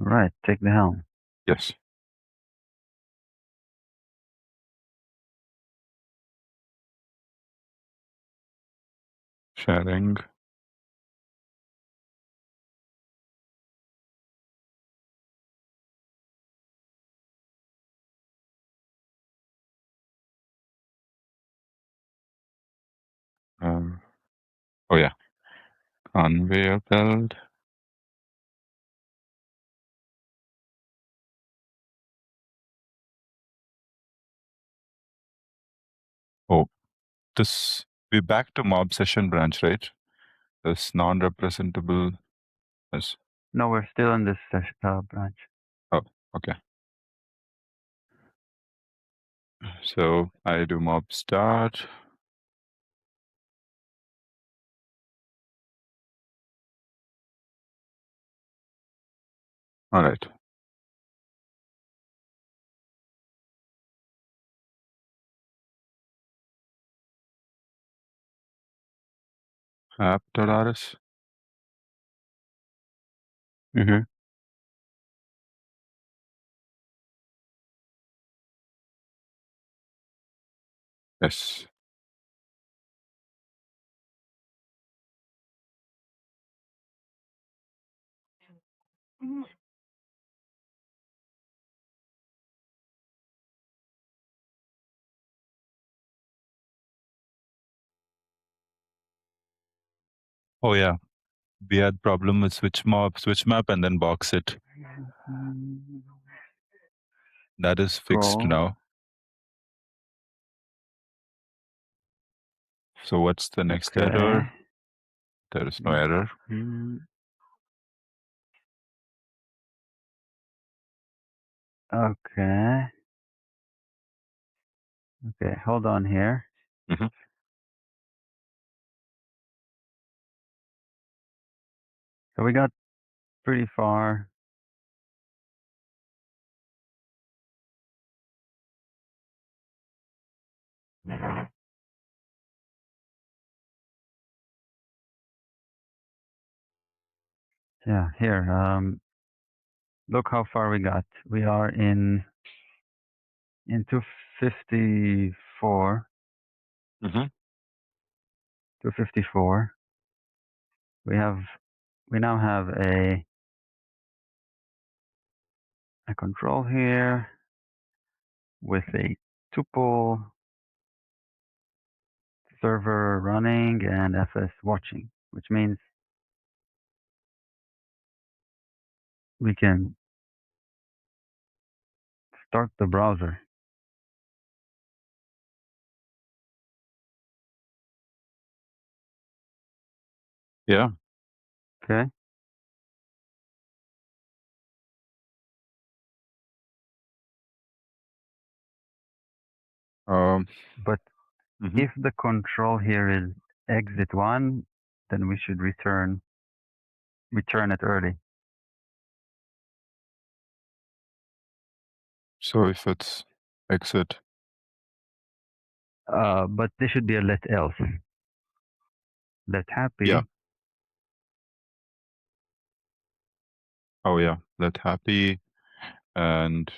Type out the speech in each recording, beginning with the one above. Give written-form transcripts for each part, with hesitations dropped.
Right, take the helm. Yes. Sharing. Oh yeah, conveyor belt. Oh, we're back to mob session branch, right? This non-representable. Yes. No, we're still in this branch. Oh, okay. So I do mob start. All right. App.rs. Mm-hmm. Yes. Oh yeah, we had problem with switch map, and then box it. That is fixed Scroll. now. So what's the next error? There is no error. Okay. Okay, hold on here. Mm-hmm. So we got pretty far. Yeah, here. Look how far we got. We are in 254. Mm-hmm. 254. We now have a control here with a tuple server running and FS watching, which means we can start the browser. Yeah. Okay. But Mm-hmm. if the control here is exit 1, then we should return it early. So if it's exit. But this should be a let else. Let happy. Yeah. Oh yeah, let happy, and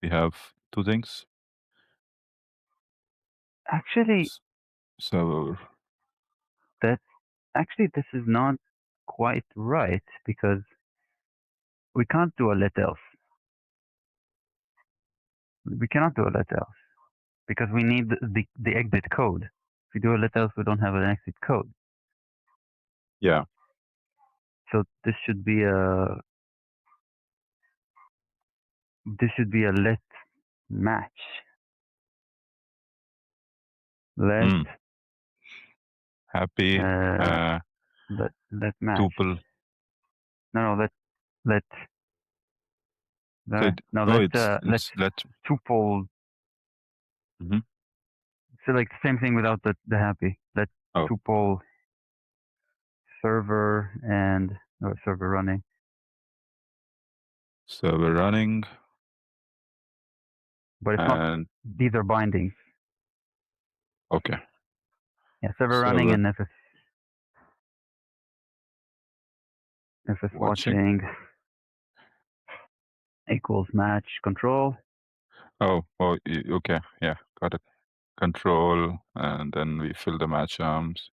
we have two things. Actually, So this is not quite right because we can't do a let else. We cannot do a let else because we need the exit code. If we do a let else, we don't have an exit code. yeah. So this should be a let match. Let happy let match. tuple. No, let So let's let. tuple. Mm-hmm. So like the same thing without the happy. Let tuple server and server running. Server running. But it's not. These are bindings. Okay. Yeah, server running and FS watching. equals match control. Oh, okay. Yeah, got it. Control, and then we fill the match arms.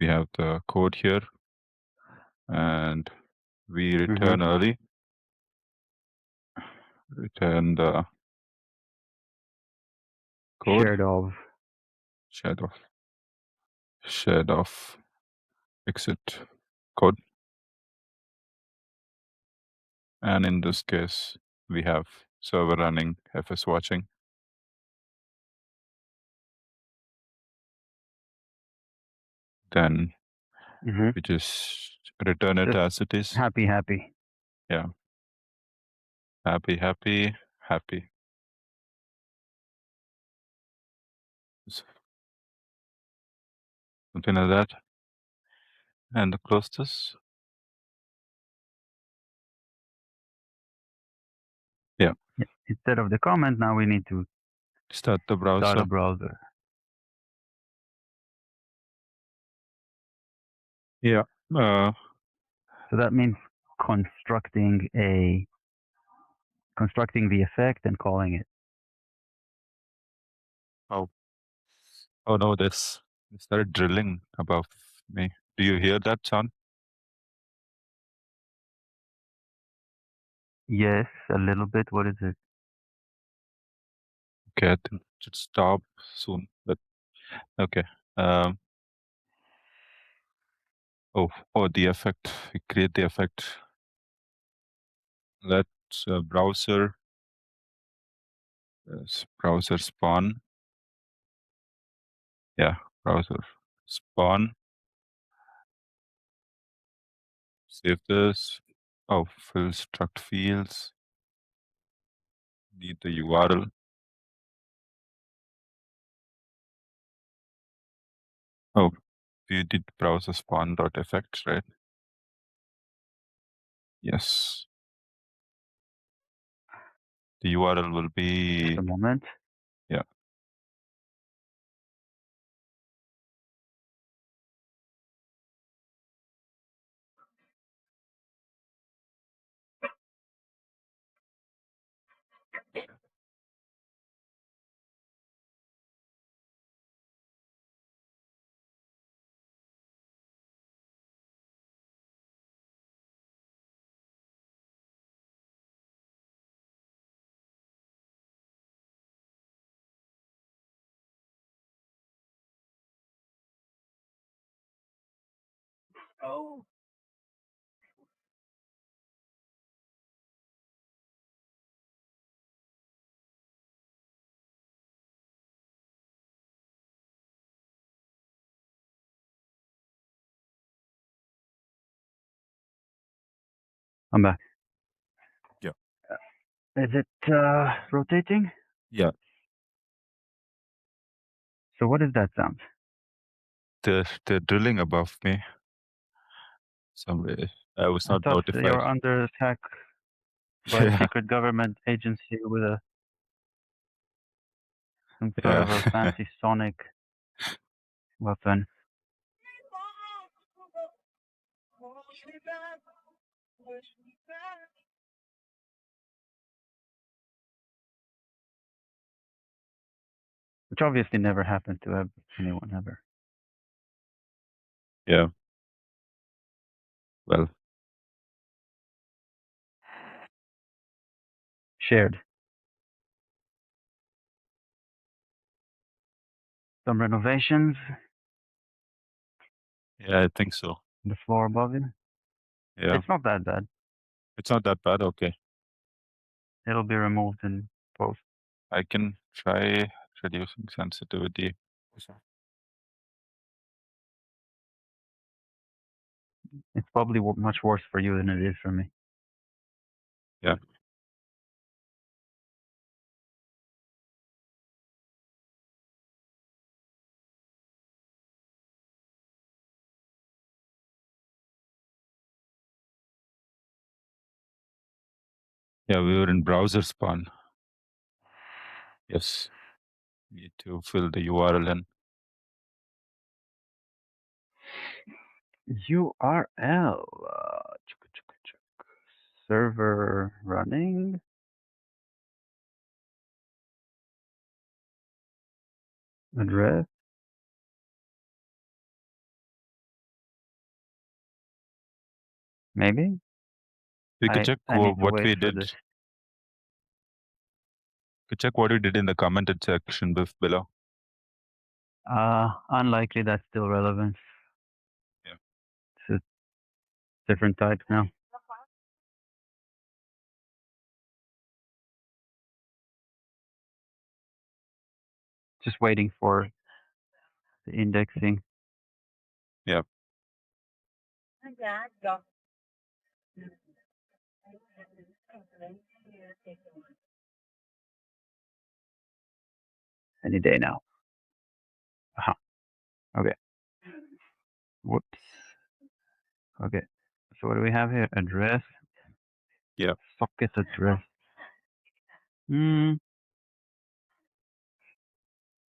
We have the code here, and we return early. Return the code. Shared of exit code. And in this case, we have server running, FS watching. Then we just return it as it is. Happy. Yeah. Happy. Something like that. And close this. Yeah. Instead of the comment, now we need to Start the browser. start a browser. Yeah. So that means constructing the effect and calling it. Oh no, this started drilling above me. Do you hear that sound? Yes, a little bit. What is it? Okay, I think it should stop soon. But okay. The effect. We create the effect. Let's browser spawn. Yeah, browser spawn. Save this. Oh, fill struct fields. Need the URL. Oh, we did browser spawn dot effects, right? Yes. The URL will be. Just a moment. Yeah. Oh. I'm back. Yeah. Is it rotating? Yeah. So what is that sound? They're drilling above me. Somewhere. I was not thought notified. you're under attack by a Yeah. secret government agency with some sort of a fancy sonic weapon. Which obviously never happened to anyone ever. Yeah. Well. Shared. Some renovations. Yeah, I think so. The floor above you. Yeah. It's not that bad. It's not that bad. Okay. It'll be removed in post. I can try reducing sensitivity. It's probably much worse for you than it is for me. Yeah. Yeah, we were in browser spawn. Yes. Need to fill the URL in. URL. server running. Address. Maybe. We could check I need to what wait we for did. this. Could check what we did in the commented section below. Unlikely that's still relevant. Yeah. It's a different type now. Just waiting for the indexing. Yeah. Any day now. Okay. Whoops. Okay. So what do we have here? Address. Yeah. Socket address.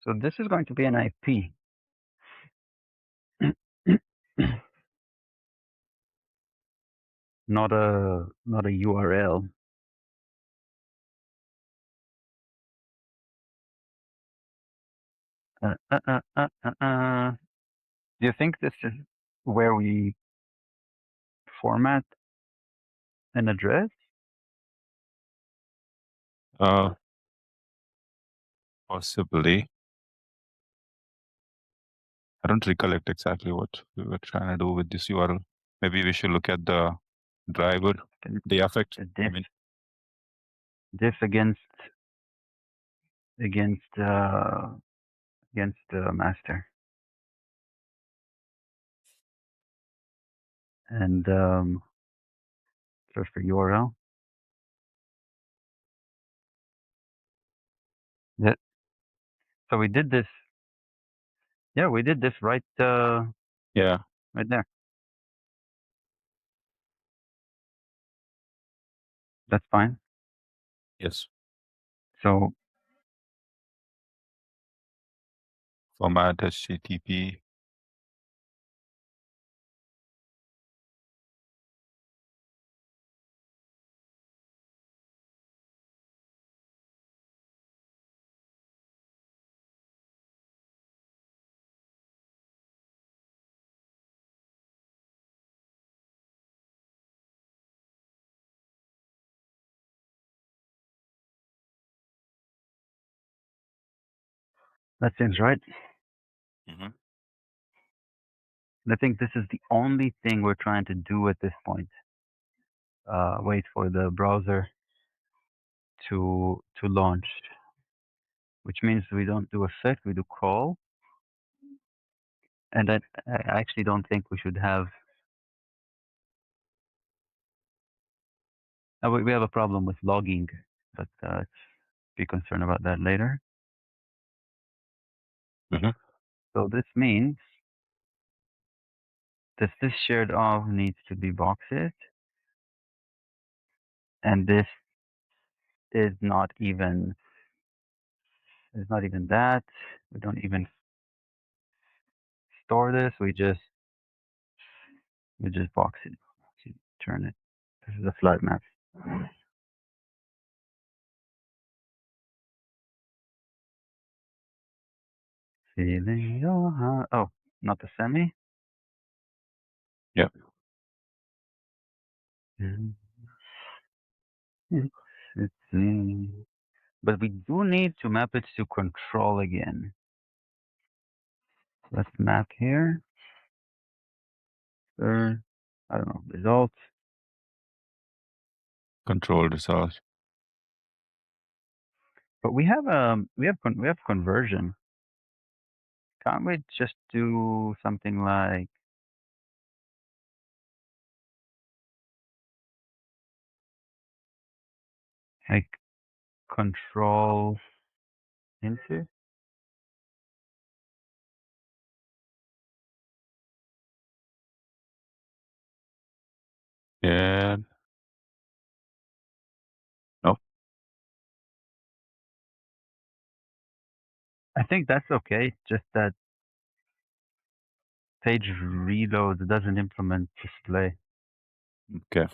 So this is going to be an IP. not a URL. Do you think this is where we format an address? Possibly. I don't recollect exactly what we were trying to do with this URL. Maybe we should look at the driver, the affect. Diff against master. And search for URL. Yeah. So we did this. Yeah, we did this right. Yeah. Right there. That's fine. Yes. So format HTTP. that seems right. Mm-hmm. I think this is the only thing we're trying to do at this point. Wait for the browser to launch, which means we don't do affect, we do call. And I actually don't think we should have. We have a problem with logging, but let's be concerned about that later. Mm-hmm. So this means that this shared of needs to be boxes, and this is not even that. We don't even store this. We just box it. Turn it. This is a flat map. Feeling your heart. Oh, not the semi. Yeah. But we do need to map it to control again. Let's map here. I don't know, results. Control result. But we have conversion. Can't we just do something like control into? Yeah. No. I think that's okay. Just that page reload doesn't implement display. Okay.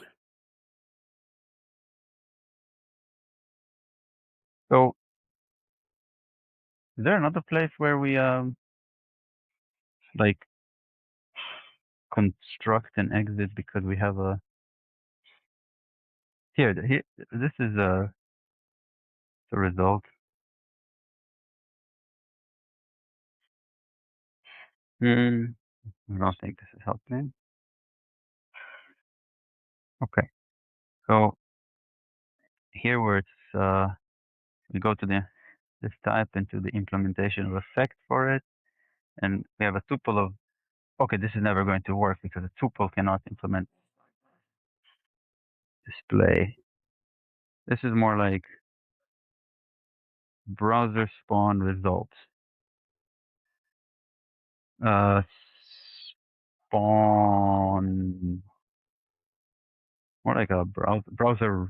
So, is there another place where we like construct an exit because we have a here? This is the result. Hmm. I don't think this is helping. Okay. So here where it's we go to this type into the implementation of effect for it, and we have a tuple of. Okay, this is never going to work because a tuple cannot implement display. This is more like browser spawn results. Spawn more like a browser,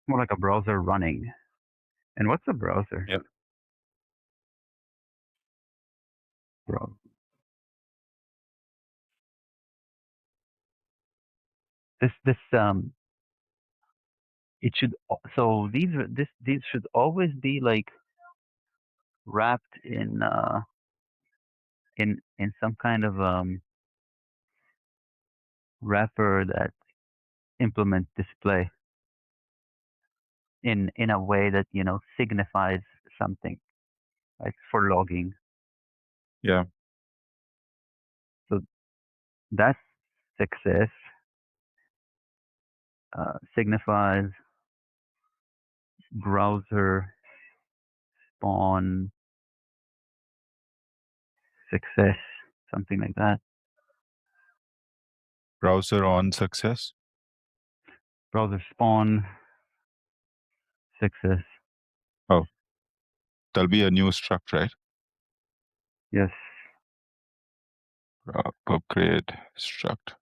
more like a browser running. And what's a browser? Yep. Bro, this it should so these should always be like wrapped in some kind of wrapper that implements display in a way that signifies something, like for logging. Yeah. So that success signifies browser spawn success, something like that. Browser on success. Browser spawn success. Oh, there'll be a new struct, right? Yes. Upgrade struct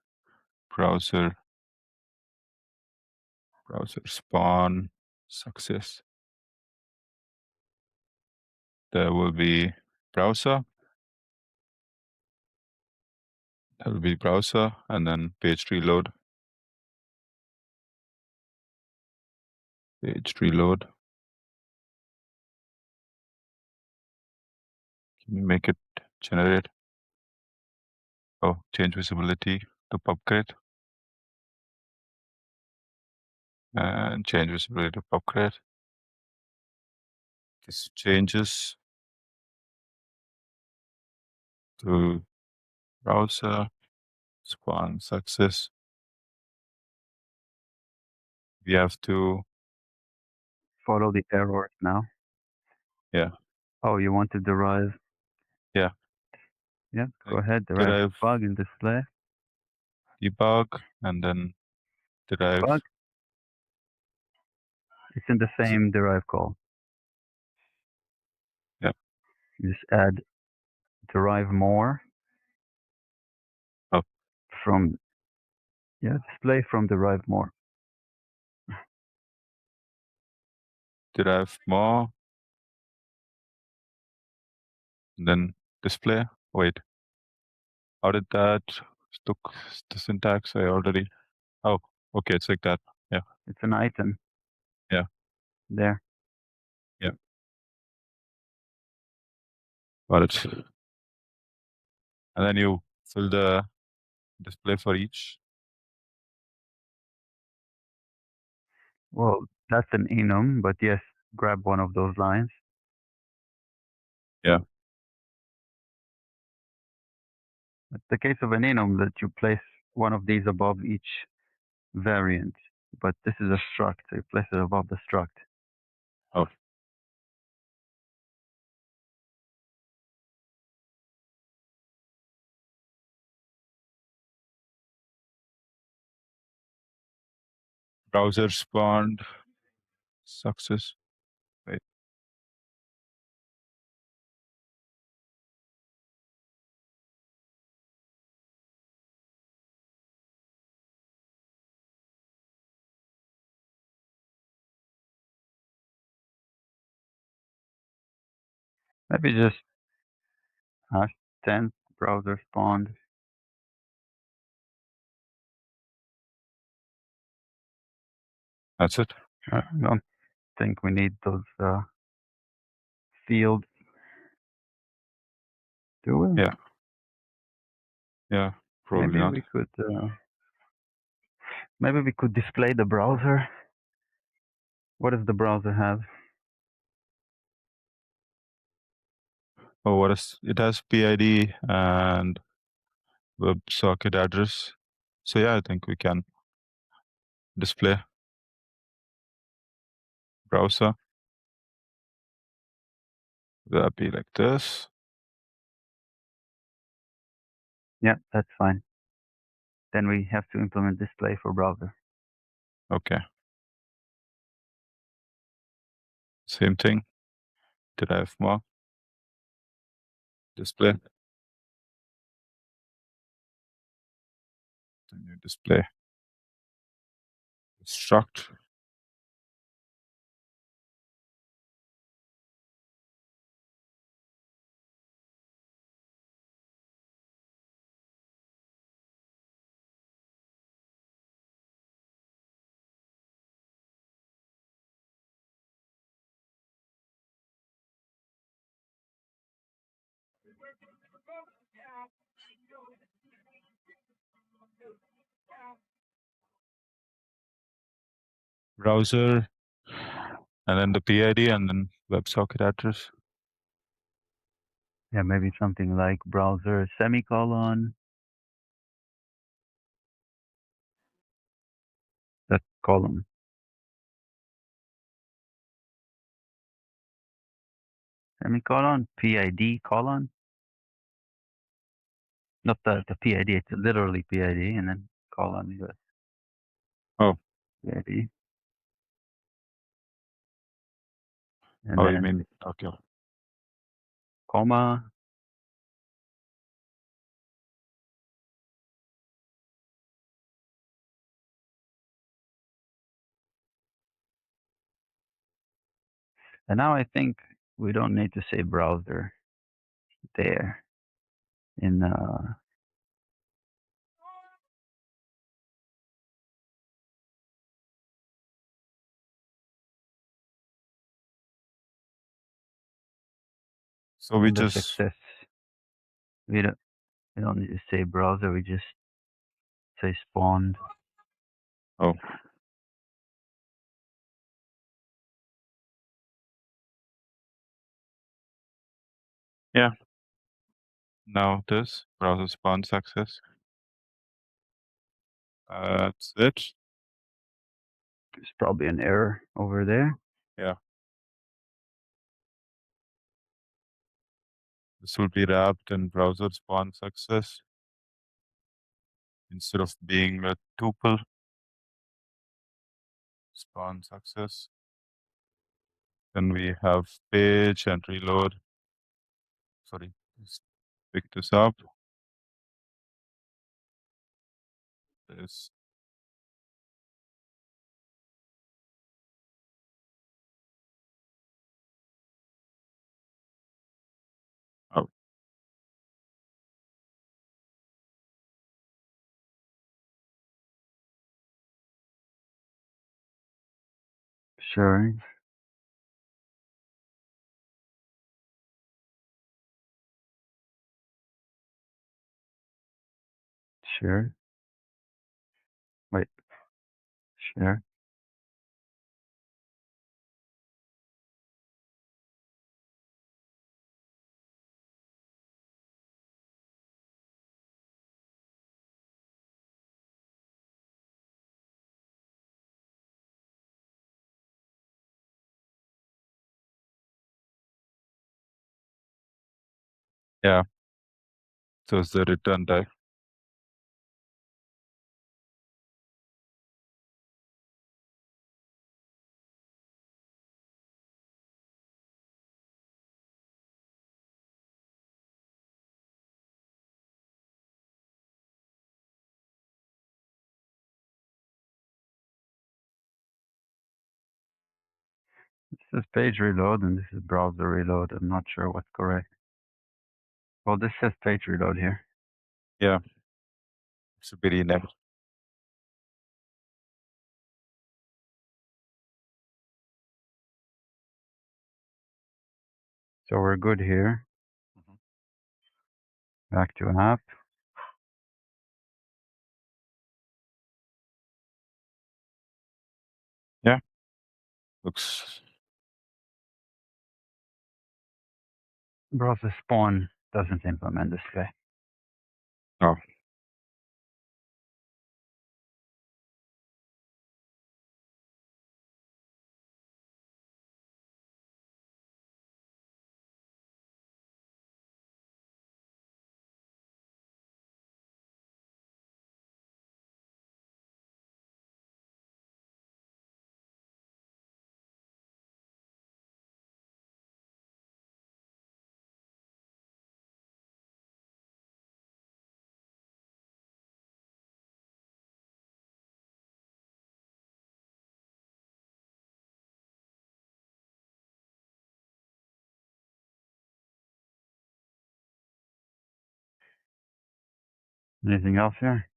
browser spawn success. There will be browser. There will be browser and then page reload. Page reload. Can you make it generate? Oh, change visibility to PubGrid and change visibility to PubGrid. This changes to browser spawn success. We have to Follow the errors now. Yeah. Oh, you want to derive? Yeah. Yeah, go Like ahead. Derive derive bug in display. debug and then derive. Bug. It's in the same derive call. Yeah. You just add derive more Oh, from display from derive more. derive more. And then display. Wait, how did that took the syntax? I already. Oh, okay, it's like that. Yeah. It's an item. Yeah. There. Yeah. Got it. And then you fill the display for each. Well, that's an enum, but yes, grab one of those lines. Yeah. It's the case of an enum that you place one of these above each variant, but this is a struct, so you place it above the struct. Oh. Browser spawned success. Wait. Maybe just hash 10 browser spawned. That's it. I don't think we need those fields. Do we? Yeah. Yeah. Probably Maybe not. we could. Maybe we could display the browser. What does the browser have? Oh, what is it? Has PID and WebSocket address. So yeah, I think we can display browser. That'd be like this. Yeah, that's fine. Then we have to implement display for browser. Okay. Same thing. Did I have more? Display. Then you display struct. Browser, and then the PID, and then WebSocket address. Yeah, maybe something like browser semicolon. That column. Semicolon, PID colon. Not the PID, it's literally PID, and then colon US. Oh. PID. And Oh, then you mean okay. comma. And now I think we don't need to say browser there in So we the just success. We don't need to say browser, we just say spawned. oh. Yeah. Now this browser spawn success. That's it. There's probably an error over there. Yeah. This will be wrapped in browser spawn success instead of being a tuple. Spawn success. Then we have page and reload. Sorry, let's pick this up. This. Oh, Sure, sure. Wait, sure. yeah. So it's the return type. This is page reload and this is browser reload. I'm not sure what's correct. Well, this says page reload here. Yeah. It should be renamed. So we're good here. Back to app. Yeah. Looks. Browser spawn doesn't implement display. Oh. Anything else here?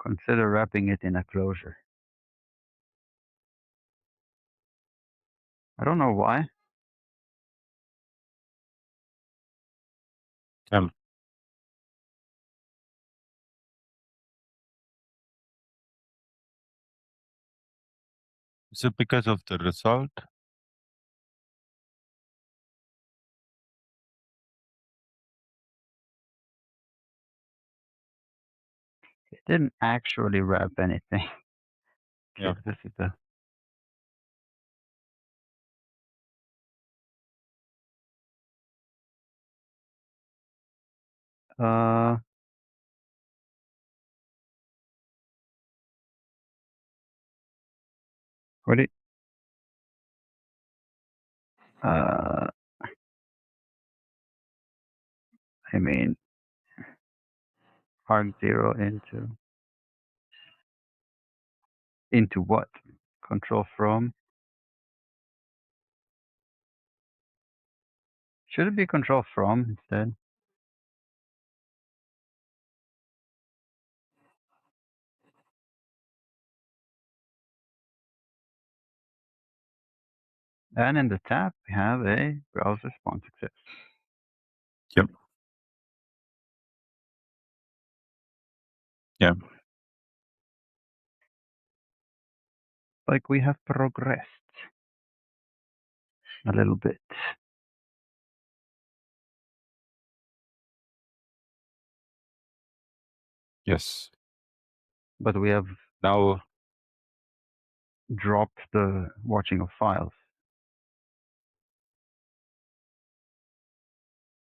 Consider wrapping it in a closure. I don't know why. Um, is it because of the result? It didn't actually wrap anything. Yeah. This is the what it I mean arg0 into what? Control from? Should it be control from instead? And in the tab we have a browser spawn success. Yep. Yeah. Like we have progressed a little bit. Yes. But we have Now. dropped the watching of files.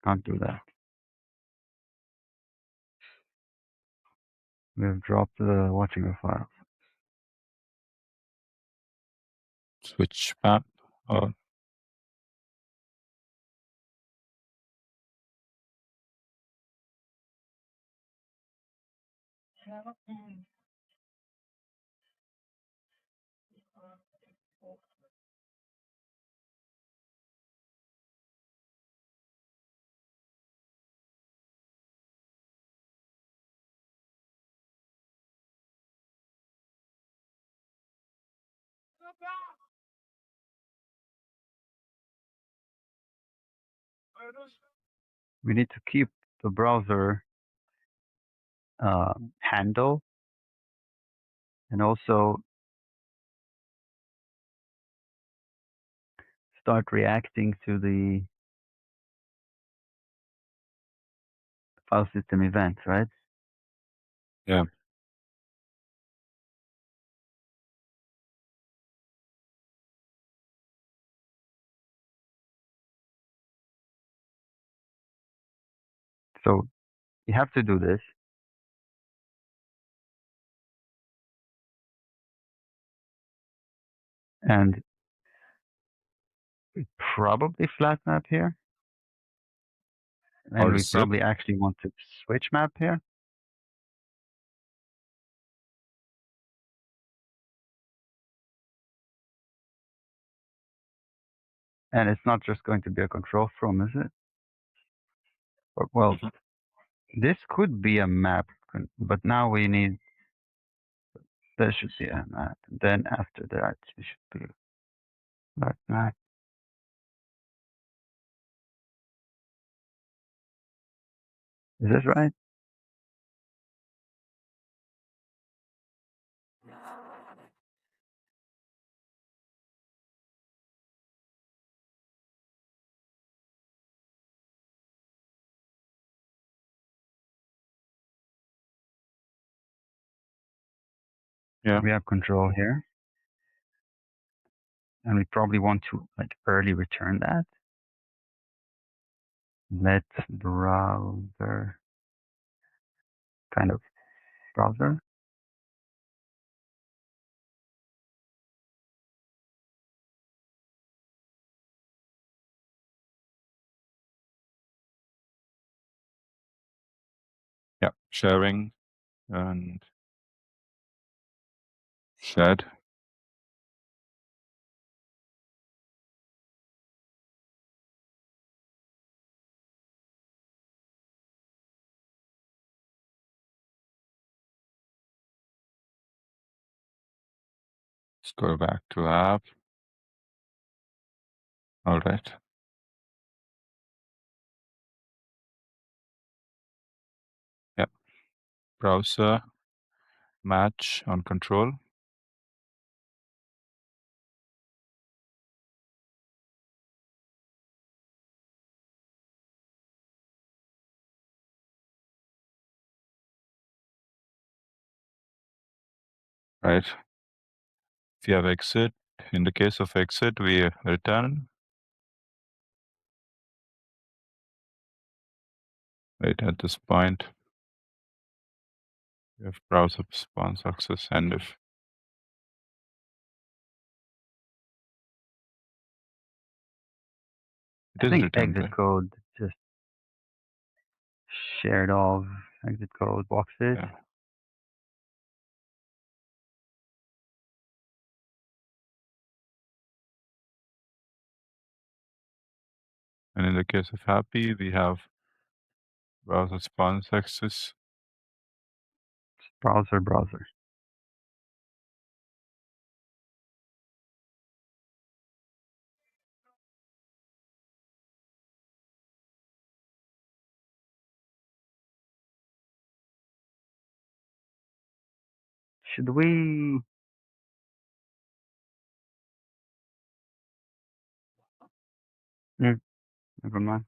Can't do that. We have dropped the watching of files. Switch map. Or We need to keep the browser handle and also start reacting to the file system events, right? yeah. So you have to do this. And we probably flat map here. And Or we zip. probably actually want to switch map here. And it's not just going to be a control from, is it? Or, well, this could be a map, but now we need, there should be a map. Then after that, it should be that map. Is this right? Yeah. We have control here. And we probably want to like early return that. Let browser, kind of browser. Yeah. Sharing and shared. Let's go back to app. All right. Yeah. Browser match on control. Right. If you have exit, in the case of exit, we return. Right at this point, we have browser response success, and if it I is think returned, exit right? code just shared all exit code boxes. Yeah. And in the case of happy, we have browser response access. Browser. Should we? Never mind.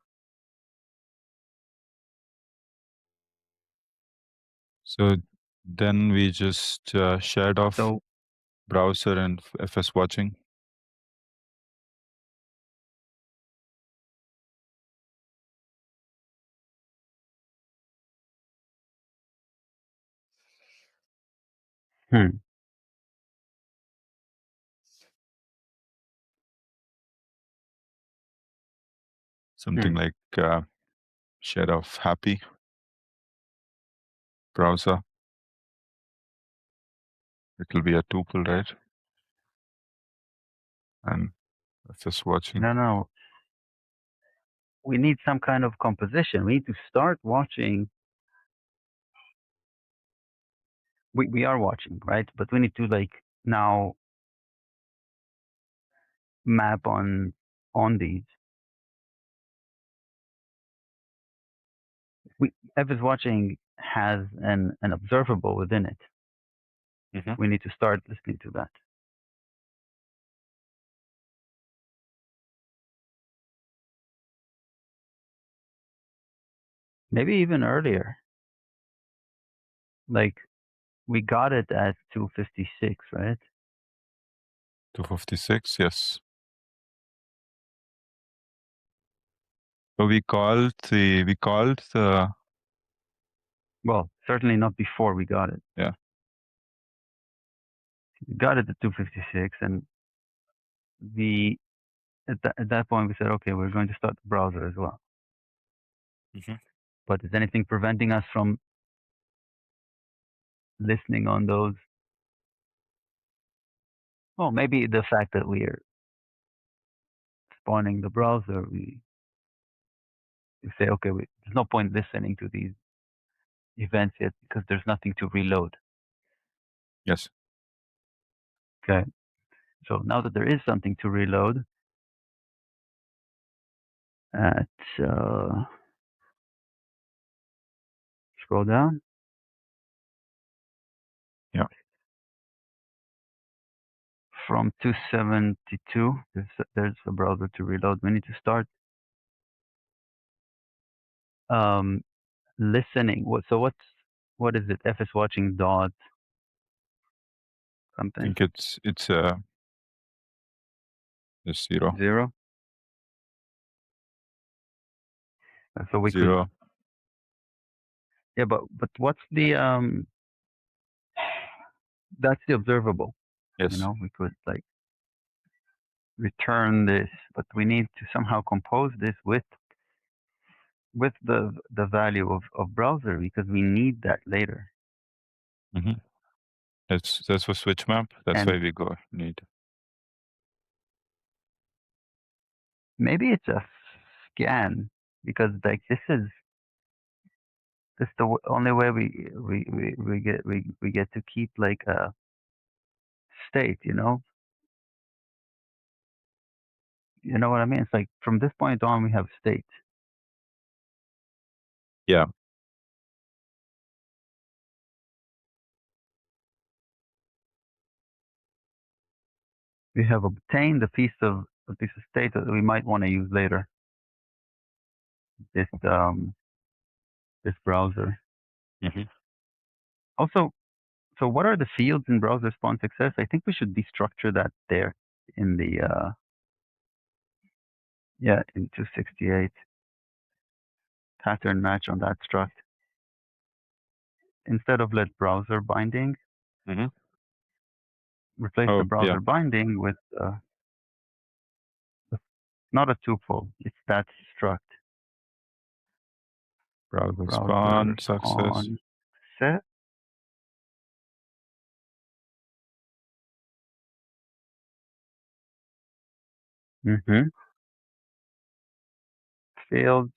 So then we just shared off So browser and FS watching. hmm. Something like share of happy browser. It will be a tuple, right? And FS watching. No. We need some kind of composition. We need to start watching. We are watching, right? But we need to like now map on these. F is watching has an observable within it. We need to start listening to that. Maybe even earlier. Like we got it at 256, right? 256, yes. So we called the Well, certainly not before we got it. Yeah. We got it at 256, and at that point we said, okay, we're going to start the browser as well. But is anything preventing us from listening on those? Well, maybe the fact that we are spawning the browser, we say, okay, there's no point listening to these events yet because there's nothing to reload. Yes. Okay. So now that there is something to reload, at scroll down. Yeah. From 272, there's a browser to reload. We need to start listening. What is it? FS watching dot I something think it's zero. 0. So we could, Zero. yeah, but what's the that's the observable. You Yes. know, we could like return this, but we need to somehow compose this with the value of browser because we need that later. Mm-hmm. That's for switch map. That's And why we go need. maybe it's a scan because like this is the only way we get to keep like a state, you know what I mean? It's like from this point on we have state. Yeah. We have obtained a piece of state that we might want to use later. This browser. Mm-hmm. Also, so what are the fields in browser spawn success? I think we should destructure that there in the in 268 pattern match on that struct. Instead of let browser binding, Mm-hmm. replace the Oh, yeah. browser binding with not a tuple. It's that struct. Browser Browser spawn success. on set. Mm-hmm. Fields.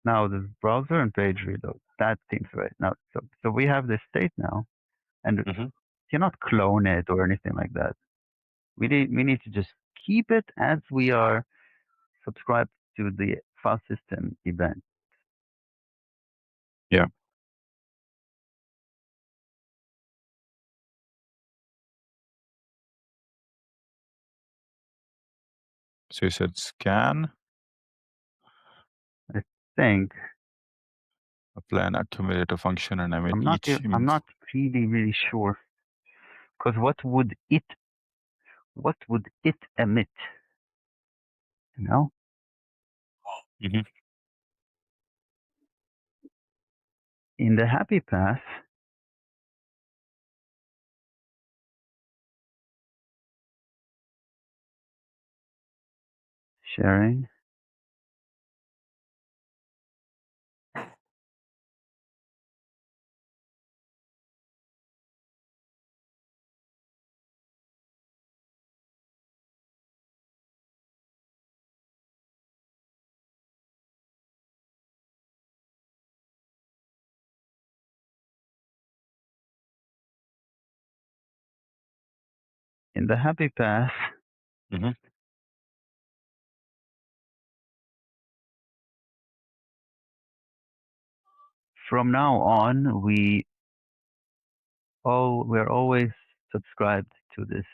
Now the browser and page reload. That seems right. Now, so we have this state now, and Mm-hmm. you cannot clone it or anything like that. We need to just keep it as we are subscribed to the file system event. Yeah. So you said scan, I think apply an accumulator function, and I mean I'm not each I'm means. not really sure because what would it emit? You know, Mm-hmm. in the happy path, sharing. In the happy path, Mm-hmm. from now on, we're always subscribed to this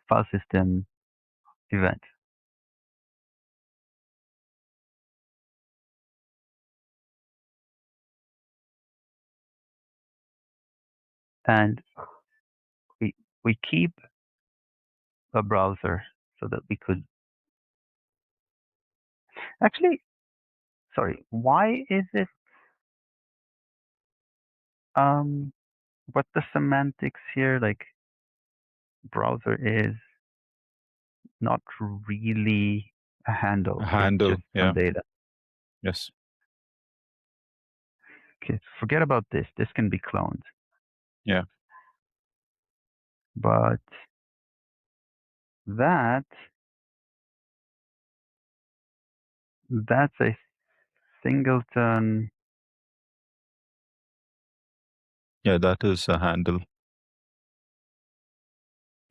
file system event. And we keep a browser so that we could actually, sorry, why is it what the semantics here, like browser is not really a handle, it's Handle. just some Yeah. data. Yes. Okay, forget about this. This can be cloned. Yeah. But that's a singleton. Yeah, that is a handle.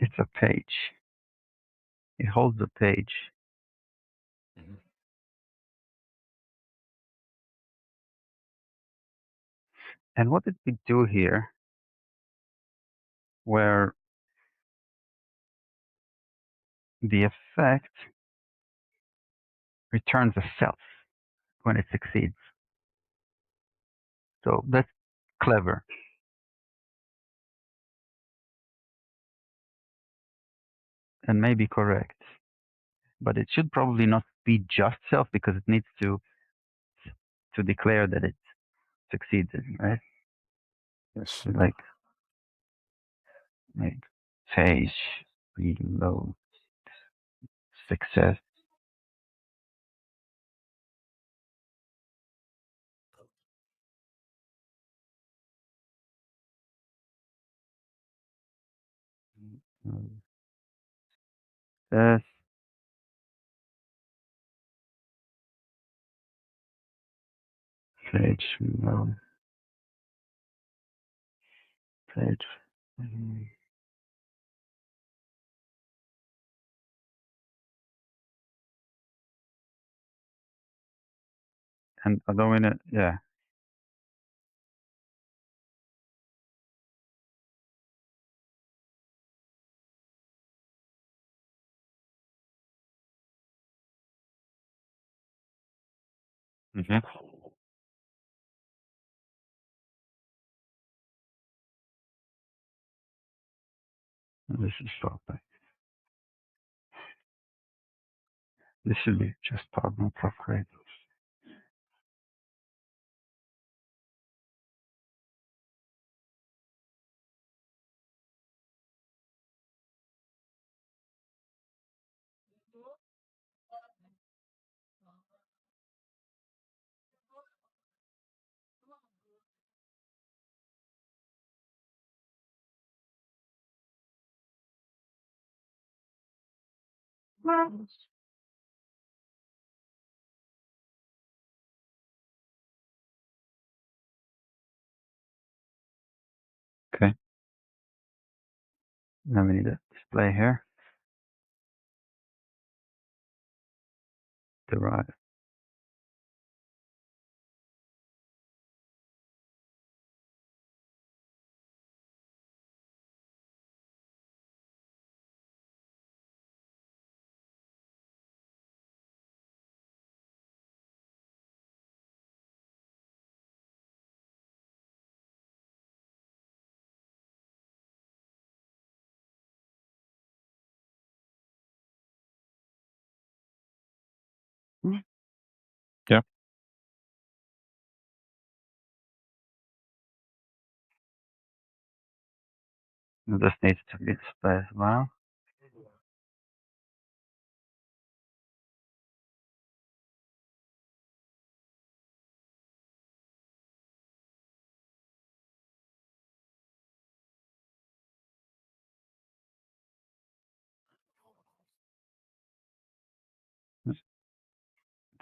It's a page. It holds a page. And what did we do here? Where the effect returns a self when it succeeds. So that's clever. And maybe correct. But it should probably not be just self because it needs to declare that it succeeded, right? Yes. Like page reload success. Success. Page reload. Page. And although in it, yeah. Mm-hmm. This is perfect. This should be just partner upgrade. Okay. Now we need a display here. Derive. Yeah. This needs to be displayed as well.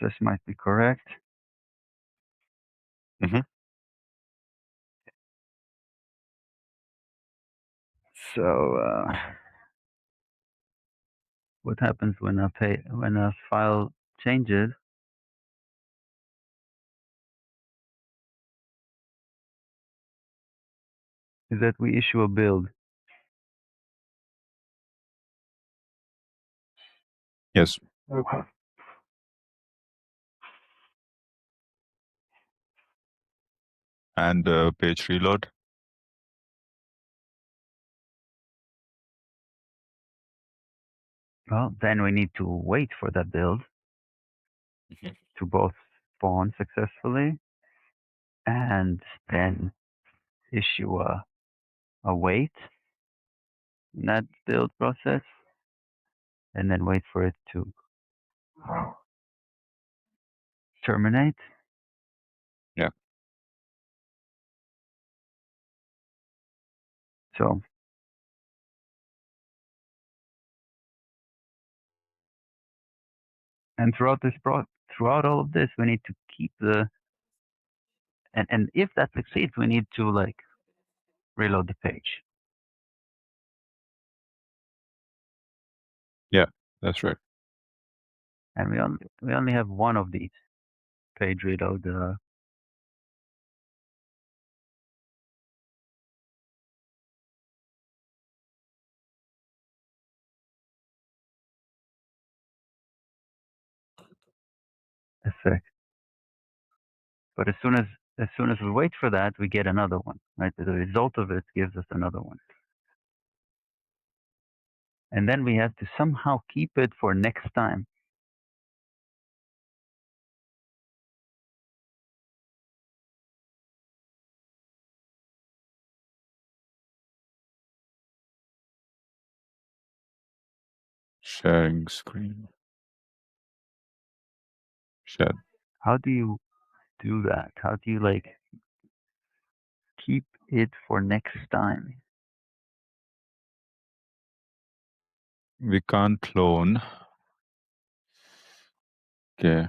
This might be correct. Mm-hmm. So what happens when a file changes is that we issue a build. Yes. Okay. And page reload. Well, then we need to wait for that build to both spawn successfully and then issue a wait in that build process and then wait for it to terminate. Yeah. So And throughout all of this, we need to keep and if that succeeds, we need to like reload the page. Yeah, that's right. And we only have one of these page reload effect. But as soon as we wait for that, we get another one, right? The result of it gives us another one. And then we have to somehow keep it for next time. Sharing screen. Share. How do you do that? How do you like keep it for next time? We can't clone. Okay.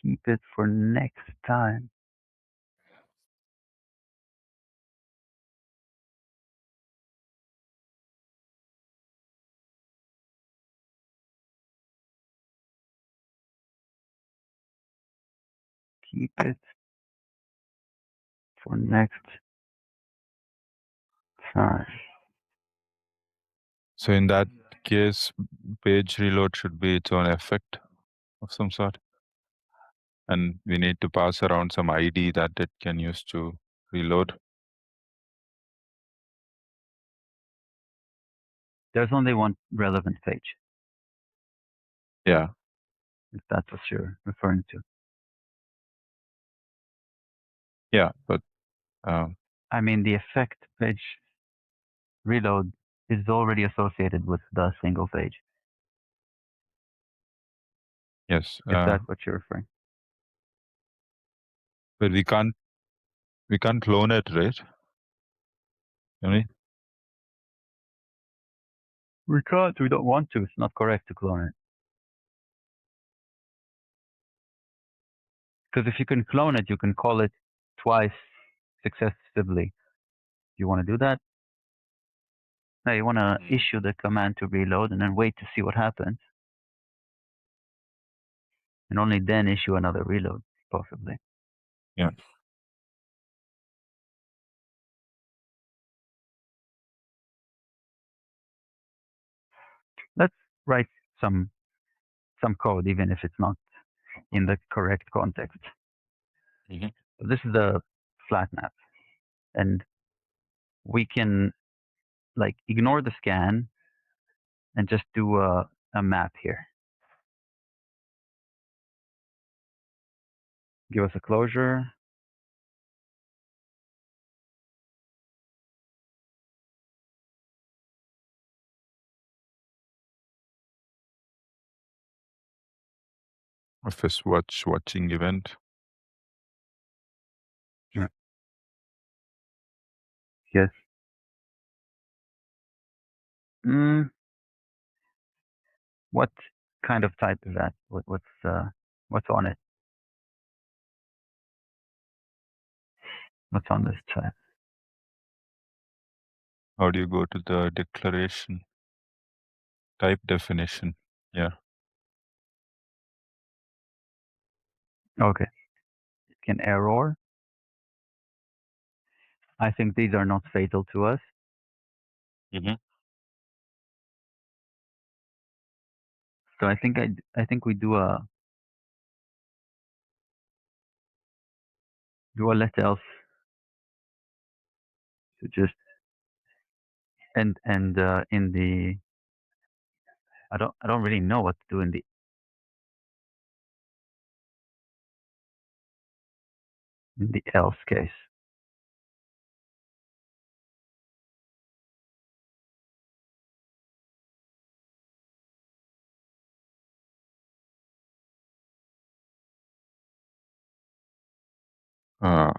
Keep it for next time. Keep it for next time. So in that case, page reload should be its own effect of some sort. And we need to pass around some ID that it can use to reload. There's only one relevant page, Yeah. if that's what you're referring to. Yeah, but I mean, the effect page reload is already associated with the single page, yes. if that's what you're referring. But we can't clone it, right? Only? We can't. We don't want to. It's not correct to clone it. Because if you can clone it, you can call it twice successively. Do you want to do that? No, you want to issue the command to reload and then wait to see what happens. And only then issue another reload, possibly. Yeah. Let's write some code, even if it's not in the correct context. Mm-hmm. This is the flat map. And we can like ignore the scan and just do a map here. Give us a closure. Of this watching event. Yeah. Yes. What kind of type is that? What's on it? What's on this type? How do you go to the declaration? Type definition. Yeah. Okay. It can error. I think these are not fatal to us. Mm-hmm. So I think we do a let else to just and in the I don't really know what to do in the else case. Uh,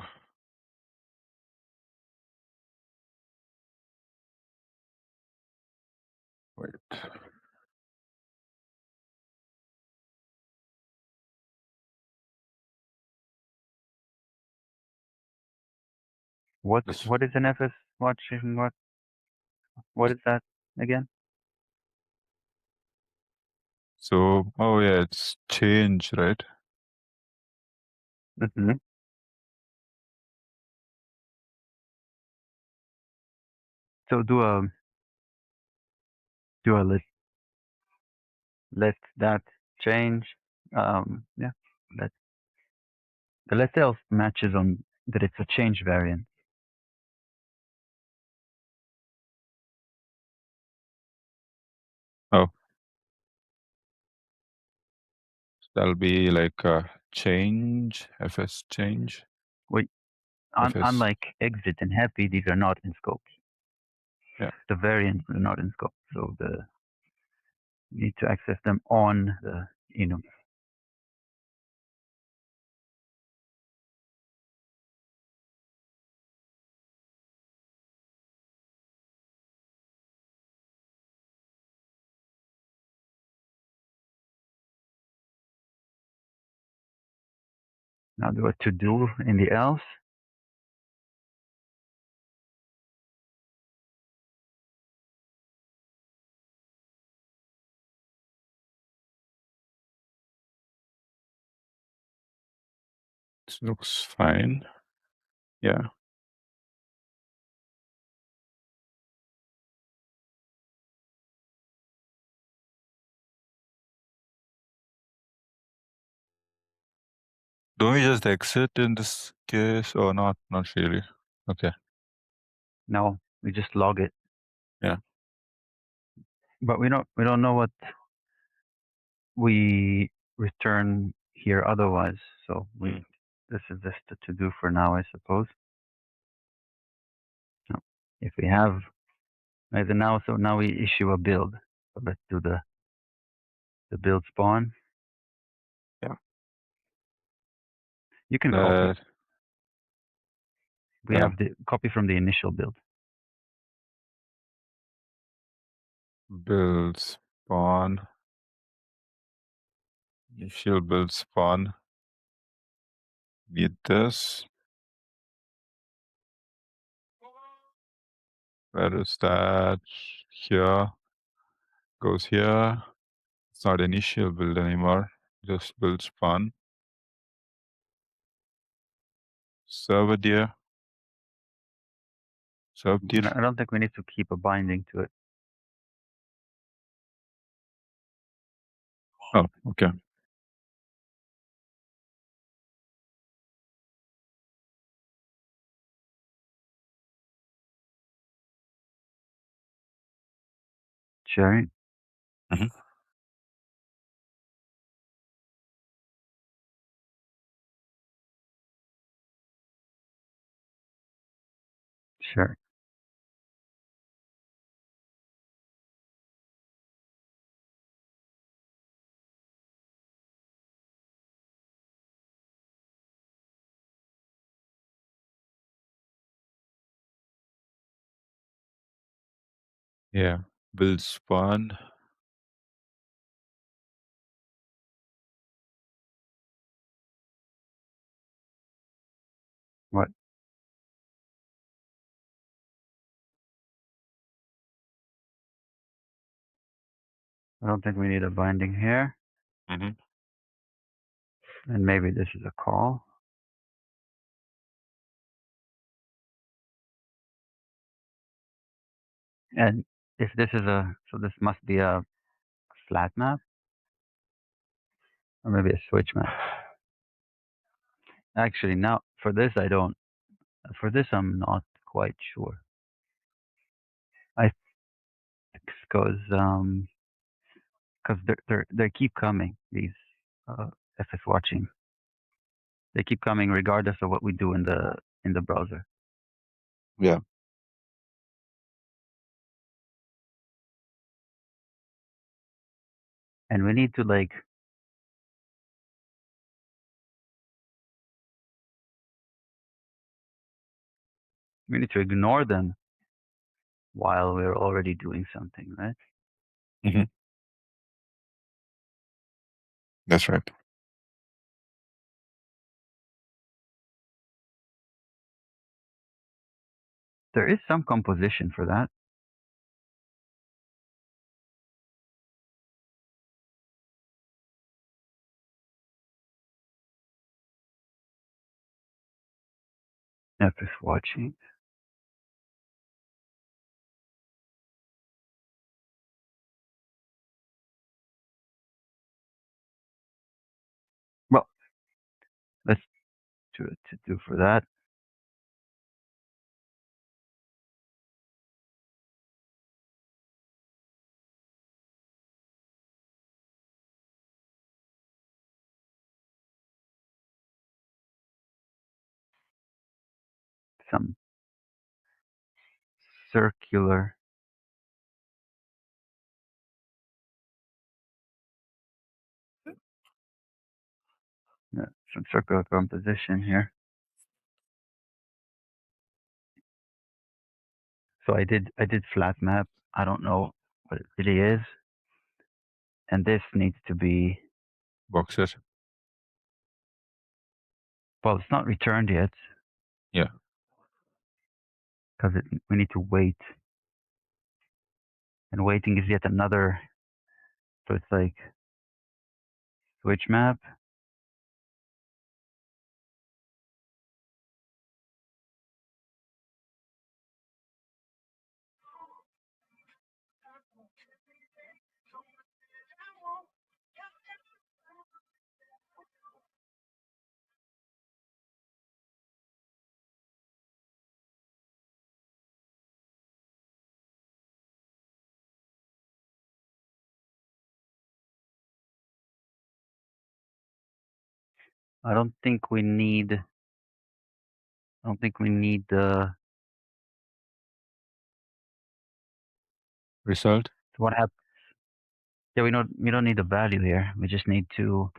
What This, what is an FS watching? What is that again? so, oh yeah, it's change, right? Mm-hmm. So do a let that change. Yeah, let the let else matches on that it's a change variant. Oh, that'll be like change, fs change, Wait, fs. unlike exit and happy, these are not in scope. Yeah, The variants are not in scope, so you need to access them on the enum. Now do a to do in the else. this looks fine. Yeah. Don't we just exit in this case or not? Not really. Okay. No, we just log it. Yeah. But we don't know what we return here otherwise. So this is just a to do for now, I suppose. So if we have either now, so now we issue a build. So let's do the build spawn. Yeah. You can copy. That We have the copy from the initial build. build spawn. Initial build spawn. Need this. Where is that? Here. Goes here. It's not initial build anymore. Just build spawn. Server dir. Serve dir. I don't think we need to keep a binding to it. Oh, okay. Sharing. Mm-hmm. Sure. Yeah. Build spawn. What? I don't think we need a binding here. Mm-hmm. And maybe this is a call. And if this is so this must be a flat map or maybe a switch map. Actually, now for this for this I'm not quite sure. I because they keep coming, these FS watching. They keep coming regardless of what we do in the browser. Yeah. And we need to ignore them while we're already doing something, right? Mm-hmm. That's right. There is some composition for that. F is watching. Well, let's do it to do for that. Some circular, some circular composition here. So I did flat map. I don't know what it really is. And this needs to be, Boxer. well, it's not returned yet. Yeah. Because we need to wait. And waiting is yet another, so it's like switch map. I don't think we need the Result. what happens. Yeah, we don't need the value here. We just need to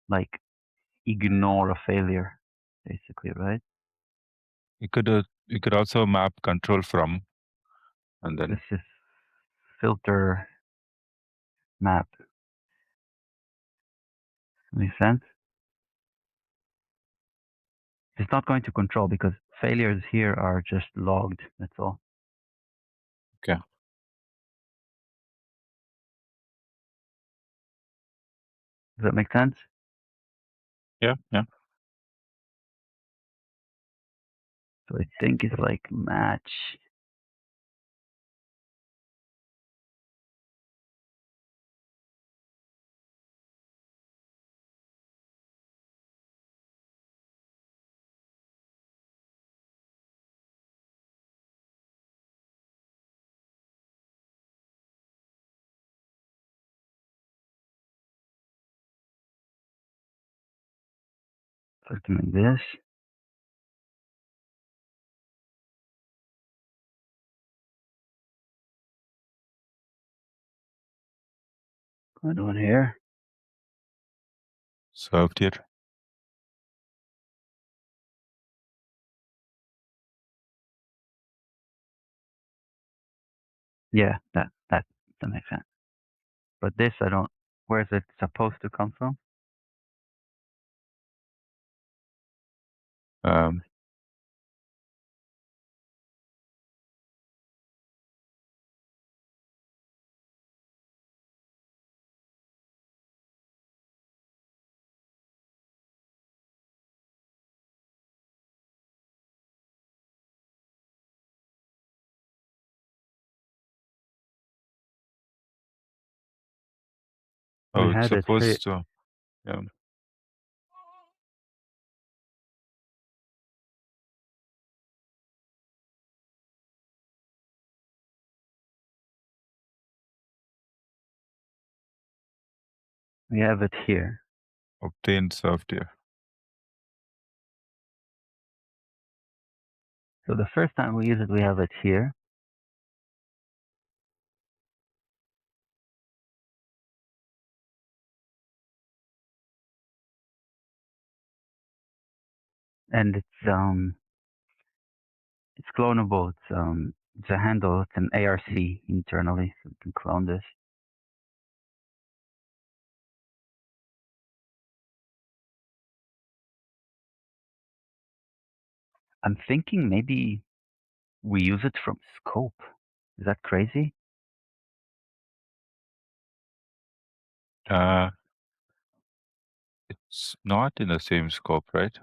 like ignore a failure, basically, right? You could also map control from, and then This is filter map. Makes sense? It's not going to control because failures here are just logged. That's all. okay. Does that make sense? Yeah, yeah. So I think it's like match. Something like this. Going on here. Served here. Yeah, that makes sense. But this I don't. Where is it supposed to come from? Um, We oh, it's had it here. supposed to. Yeah. We have it here. Obtained served here. So the first time we use it, we have it here. And it's clonable. It's a handle. It's an ARC internally, so we can clone this. I'm thinking maybe we use it from scope. Is that crazy? It's not in the same scope, right?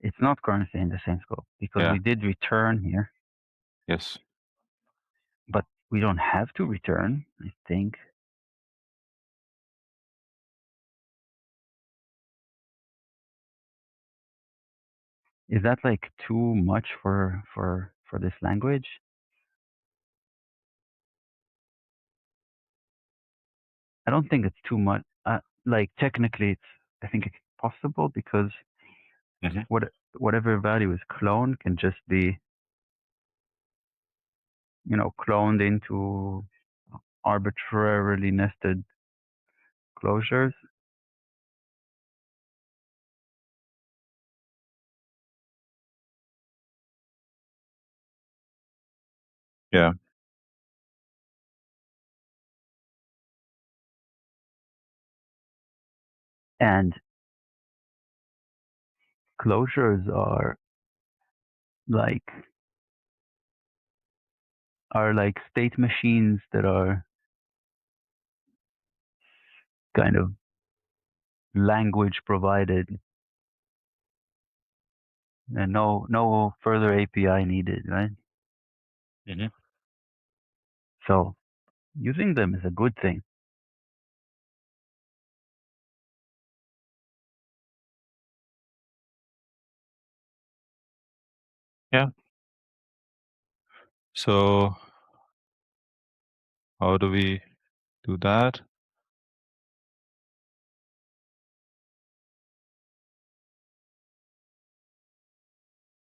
It's not currently in the same scope because Yeah. we did return here, Yes. but we don't have to return, I think. Is that like too much for this language? I don't think it's too much. Like technically, I think it's possible because whatever value is cloned can just be, cloned into arbitrarily nested closures. Yeah. And closures are like state machines that are kind of language provided and no further API needed, right? So using them is a good thing. Yeah. So how do we do that?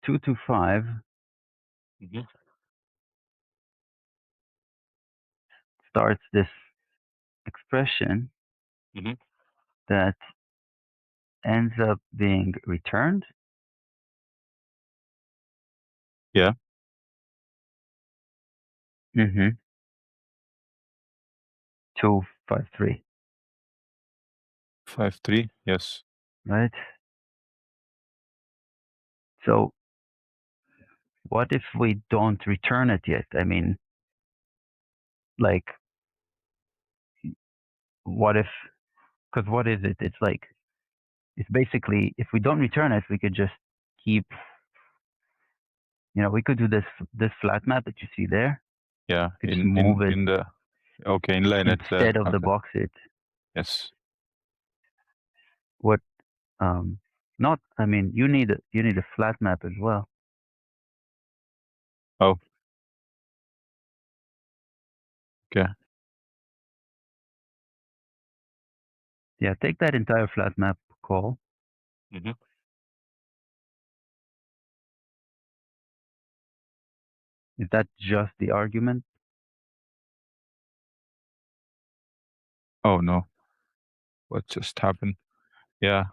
Two to five starts this expression that ends up being returned. Yeah. 253, 5-3. Yes. right? So what if we don't return it yet? I mean, like, what if? Because what is it? It's basically, if we don't return it, we could just keep. We could do this flat map that you see there. Yeah. We could just In move it the inline it's there. instead of the Okay. box it. Yes. What? Not. I mean, you need a flat map as well. Oh. Okay. Yeah, take that entire flat map call. Is that just the argument? Oh no. What just happened? Yeah.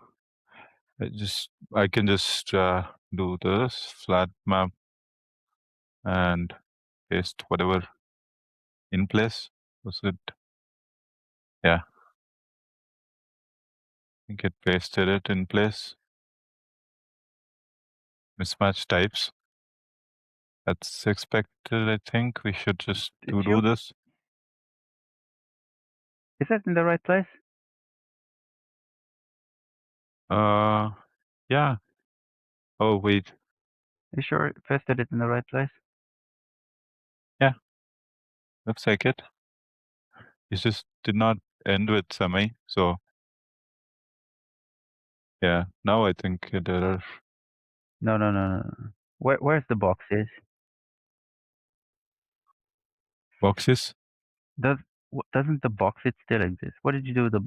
I can just do this flat map and paste whatever in place. Was it? Yeah. I think it pasted it in place. Mismatch types. That's expected. I think we should just do this. Is that in the right place? Yeah. Oh wait. You sure it pasted it in the right place? Yeah. Looks like it. It just did not end with semi. So yeah. Now I think it error. No. Where's the boxes? Boxes. Doesn't the box it still exist? What did you do with the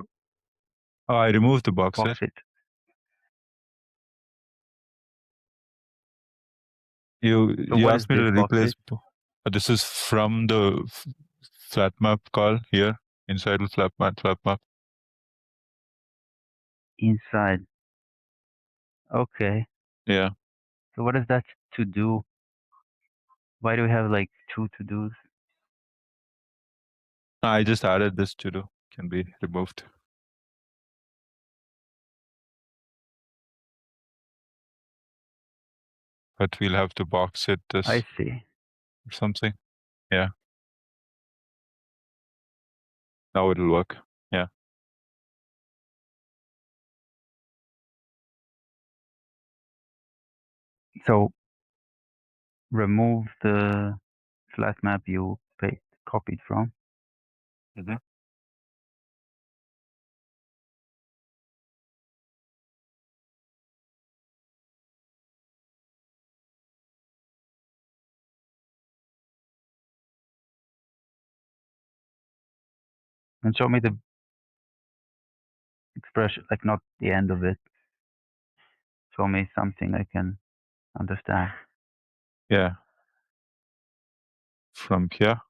Oh, I removed the box box it? You So what is asked me this to box replace. it? This is from the flat map call here inside the flat map. Inside. Okay. Yeah. So what is that to do? Why do we have like two to dos? I just added this to do. Can be removed. but we'll have to box it this I see. or something. Yeah. Now it'll work. Yeah. So remove the flat map you copied from. Mm-hmm. And show me the expression, like not the end of it. Show me something I can understand. Yeah. From here.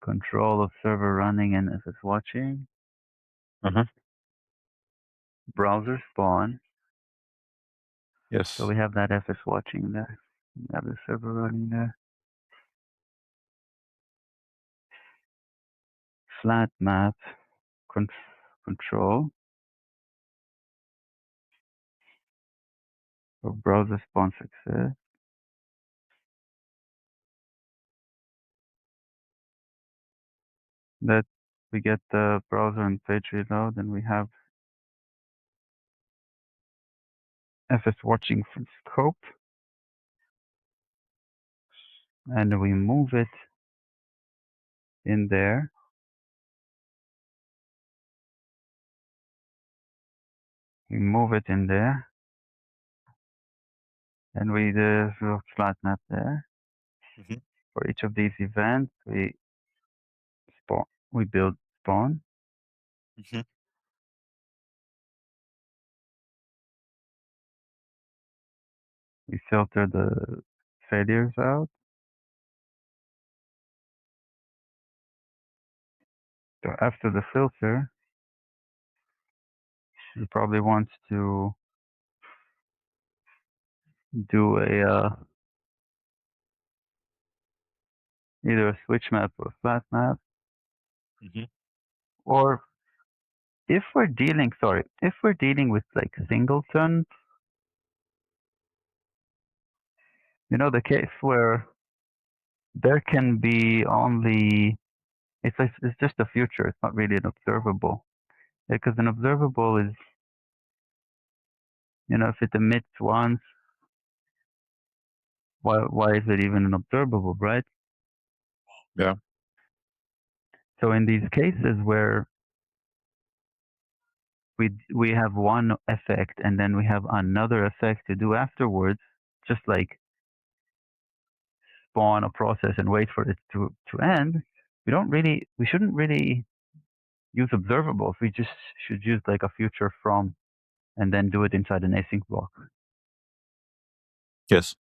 Control of server running and FS watching. Uh-huh. Browser spawn. Yes. So we have that FS watching there. We have the server running there. Flat map control for browser spawn success. That we get the browser and page reload, and we have FS watching from scope, and we move it in there. We move it in there, and we do a flat map there. Mm-hmm. For each of these events, we build spawn. Mm-hmm. We filter the failures out. So after the filter, you probably want to do a either a switch map or a flat map, Mm-hmm. or if we're dealing with like singletons, you know, the case where there can be only it's just a future. It's not really an observable, because an observable is, you know, if it emits once, why is it even an observable, right? Yeah. So in these cases where we have one effect and then we have another effect to do afterwards, just like spawn a process and wait for it to end, we shouldn't really use observables. We just should use like a future from and then do it inside an async block. Yes.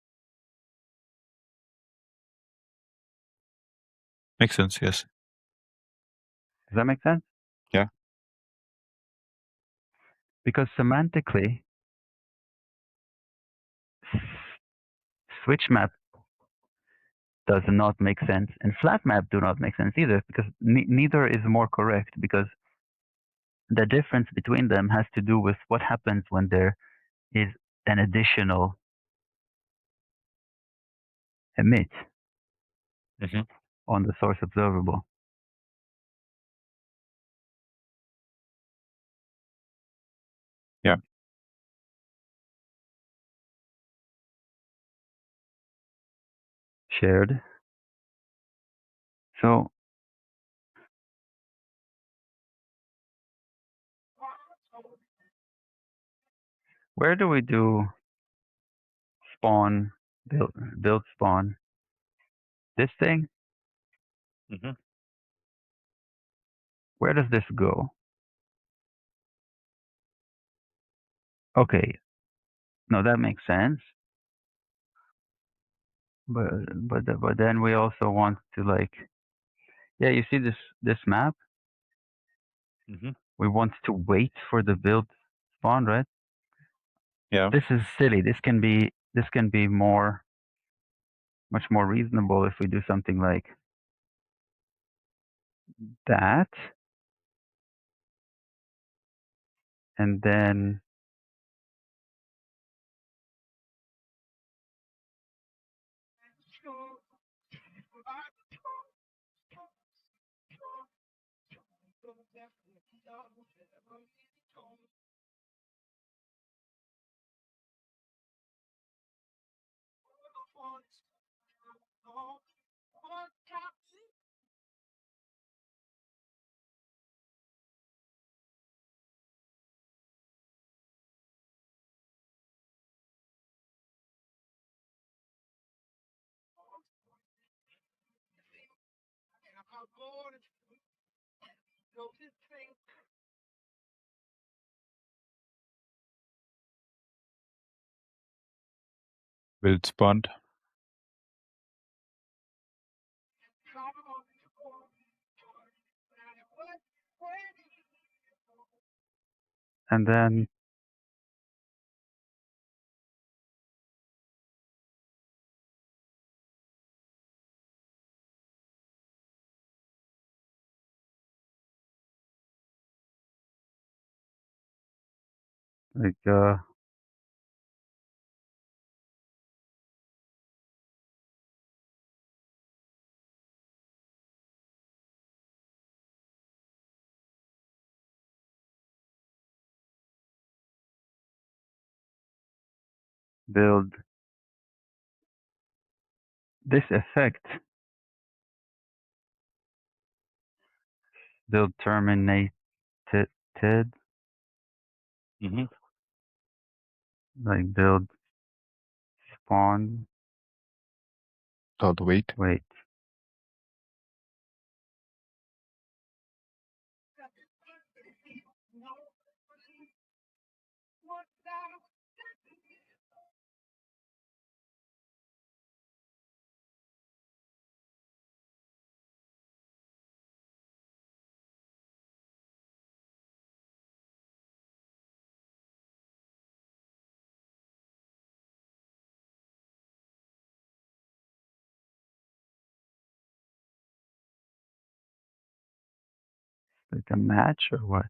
Makes sense. Yes. Does that make sense? Yeah. Because semantically, switch map does not make sense, and flat map do not make sense either, because neither is more correct, because the difference between them has to do with what happens when there is an additional emit Mm-hmm. on the source observable. Yeah. Shared. So where do we do spawn, build spawn? This thing? Mm-hmm. Where does this go? Okay, no, that makes sense. But then we also want to like, yeah, you see this map? Mm-hmm. We want to wait for the build spawn, right? Yeah. This is silly. This can be much more reasonable if we do something like that. and then Build spawned. and then like build this effect, build terminated, Mm-hmm. like build spawn. Dot wait. Wait, like a match or what?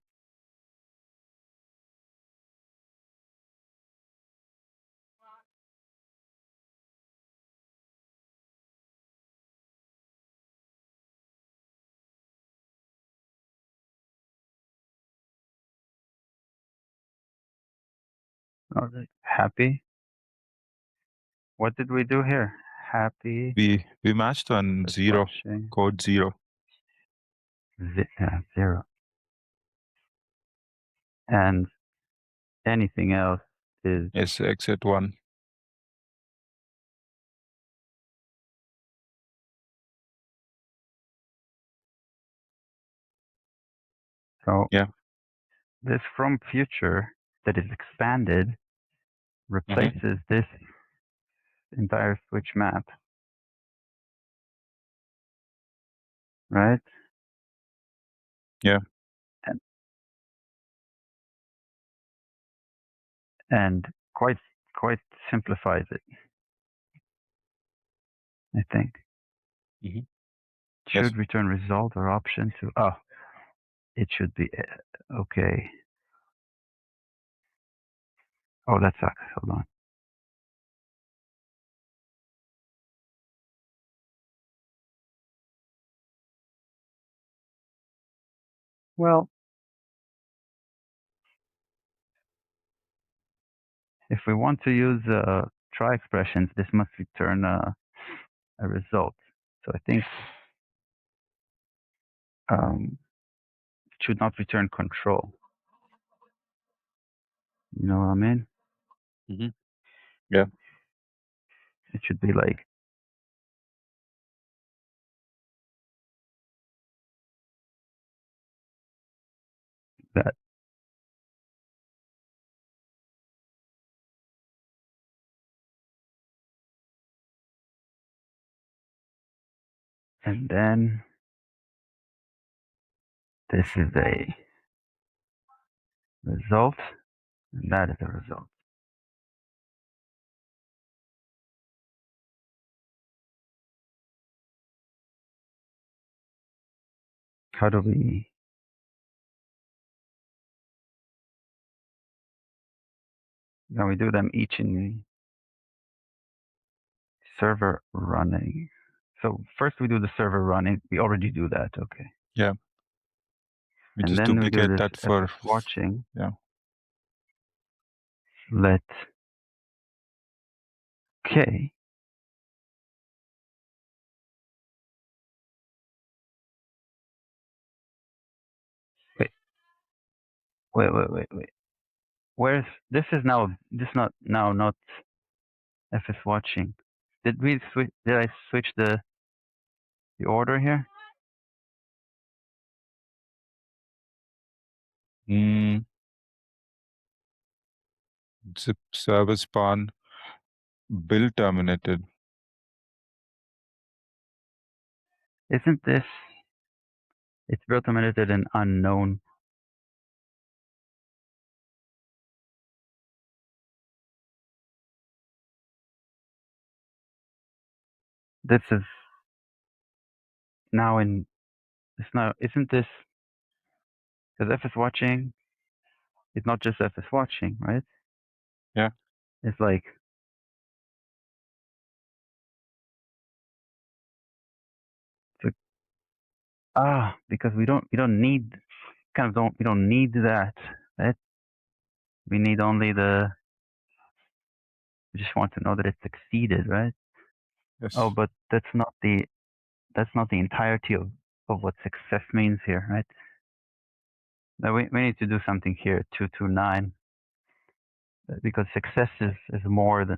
Oh, like happy. What did we do here? Happy We matched on 0, refreshing. code 0. Zero. And anything else is Yes, exit 1. so. Yeah. This from future that is expanded replaces this entire switch map, right? Yeah. And, and quite simplifies it, I think. Mm-hmm. Yes. Should return result or option to, it should be, okay. Oh, that sucks. Hold on. Well, if we want to use try expressions, this must return a result. So I think it should not return control. You know what I mean? Mm-hmm. Yeah. It should be like that. And then this is a result, and that is a result. How do we Now we do them each in the server running. So first we do the server running. We already do that, okay. Yeah. We And just then we do duplicate this that for watching. yeah. Let K wait. Where's this is now this not now not FS watching. Did we switch? Did I switch the order here? Zip server spawn build terminated. Isn't this? It's built terminated and unknown. This is now in. It's now. Isn't this? Because FS watching. It's not just FS watching, right? Yeah. It's like. It's like because we don't need we don't need that, right? We need only the. We just want to know that it succeeded, right? Yes. Oh, but that's not the entirety of what success means here, right? Now we need to do something here, 229, because success is more than,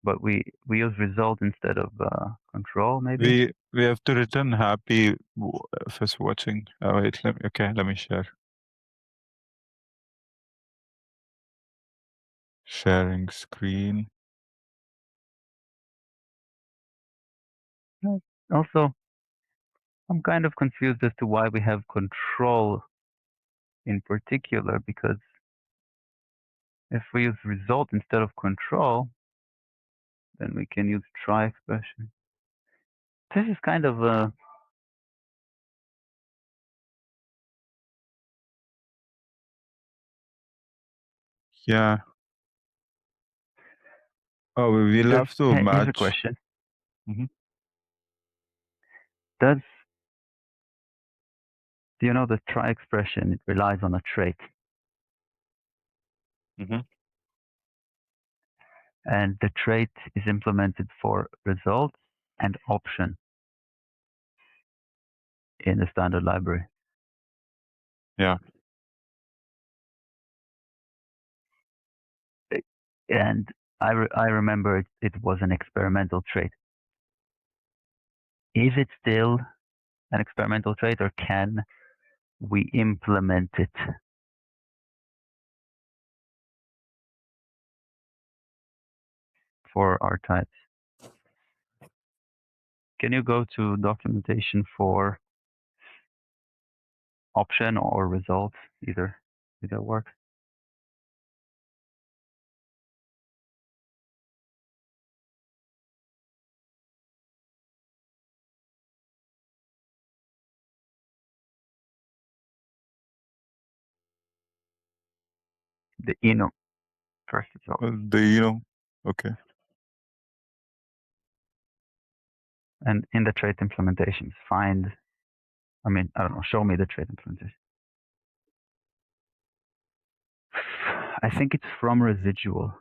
but we use result instead of control, maybe. We have to return happy first watching. Wait, let me share. Sharing screen. Also, I'm kind of confused as to why we have control in particular, because if we use result instead of control, then we can use try expression. This is kind of a Yeah. Oh, we'll have to hey, match. here's a question. Mm-hmm. Do you know the try expression? It relies on a trait. Mm-hmm. And the trait is implemented for result and option in the standard library. Yeah. And I remember it was an experimental trait. Is it still an experimental trait, or can we implement it for our types? Can you go to documentation for option or result? Either works. The first result. Okay. And in the trait implementations, show me the trait implementation. I think it's from residual.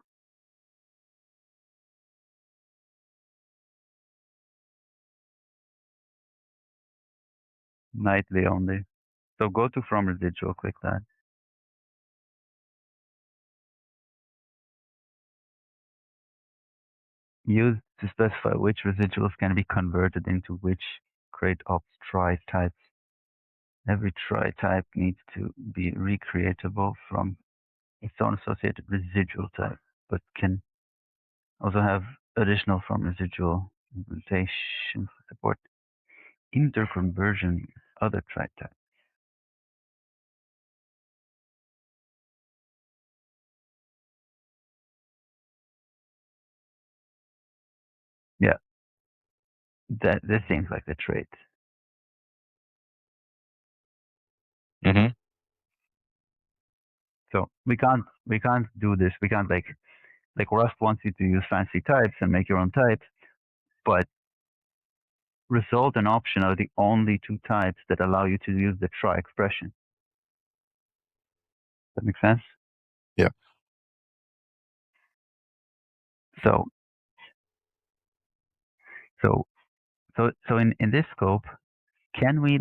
Nightly only. So go to from residual, click that. Use to specify which residuals can be converted into which create ops try types. Every try type needs to be recreatable from its own associated residual type, but can also have additional from residual implementation to support interconversion with other try types. Yeah, this seems like the trait. Mm-hmm. So we can't do this. We can't like Rust wants you to use fancy types and make your own types, but result and option are the only two types that allow you to use the try expression. Does that make sense? Yeah. So in this scope, can we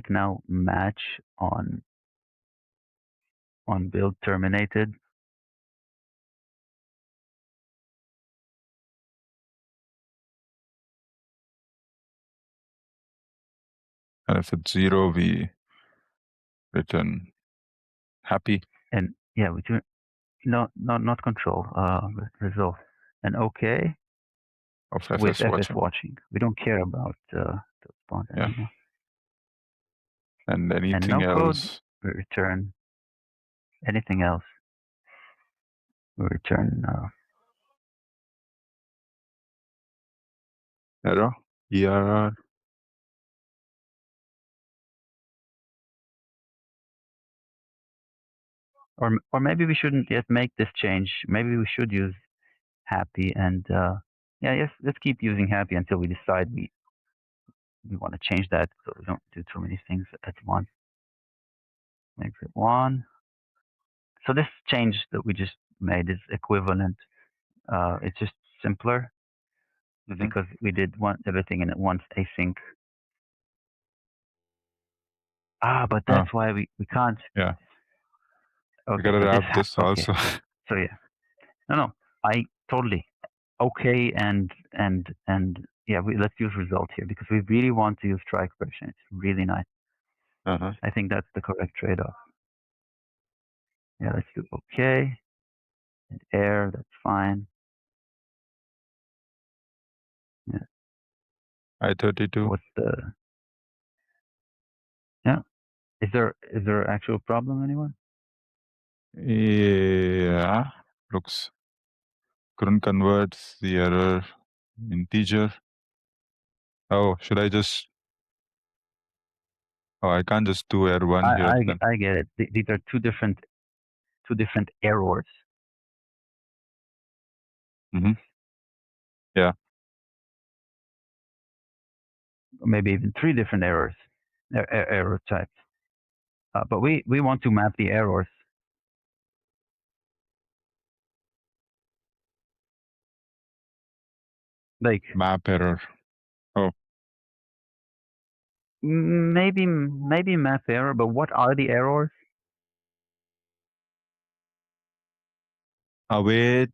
now match on build terminated? And if it's 0, we return happy. And yeah, we do not control, resolve. And okay Of with FS FS watching. watching. We don't care about the response Yeah. anymore. And And anything no code, else? we return anything else. We return Error? ERR? or maybe we shouldn't yet make this change. Maybe we should use happy and yeah, yes, let's keep using happy until we decide we want to change that so we don't do too many things at once. Exit one. So this change that we just made is equivalent. It's just simpler because we did everything in once async. But that's why we can't. Yeah. We Okay, gotta so wrap this okay. also. So yeah, no, I totally okay and yeah, let's use result here because we really want to use try expression. It's really nice. I think that's the correct trade-off. Yeah, let's do okay and error. That's fine. Yeah. I32. What's the yeah? Is there actual problem anywhere? Yeah. Looks couldn't convert the error integer. Oh, should I just? Oh, I can't just do error one here then. I get it. These are two different errors. Yeah. Or maybe even three different errors, error types. But we want to map the errors. Like Map error. Oh. Maybe map error, but what are the errors? Await.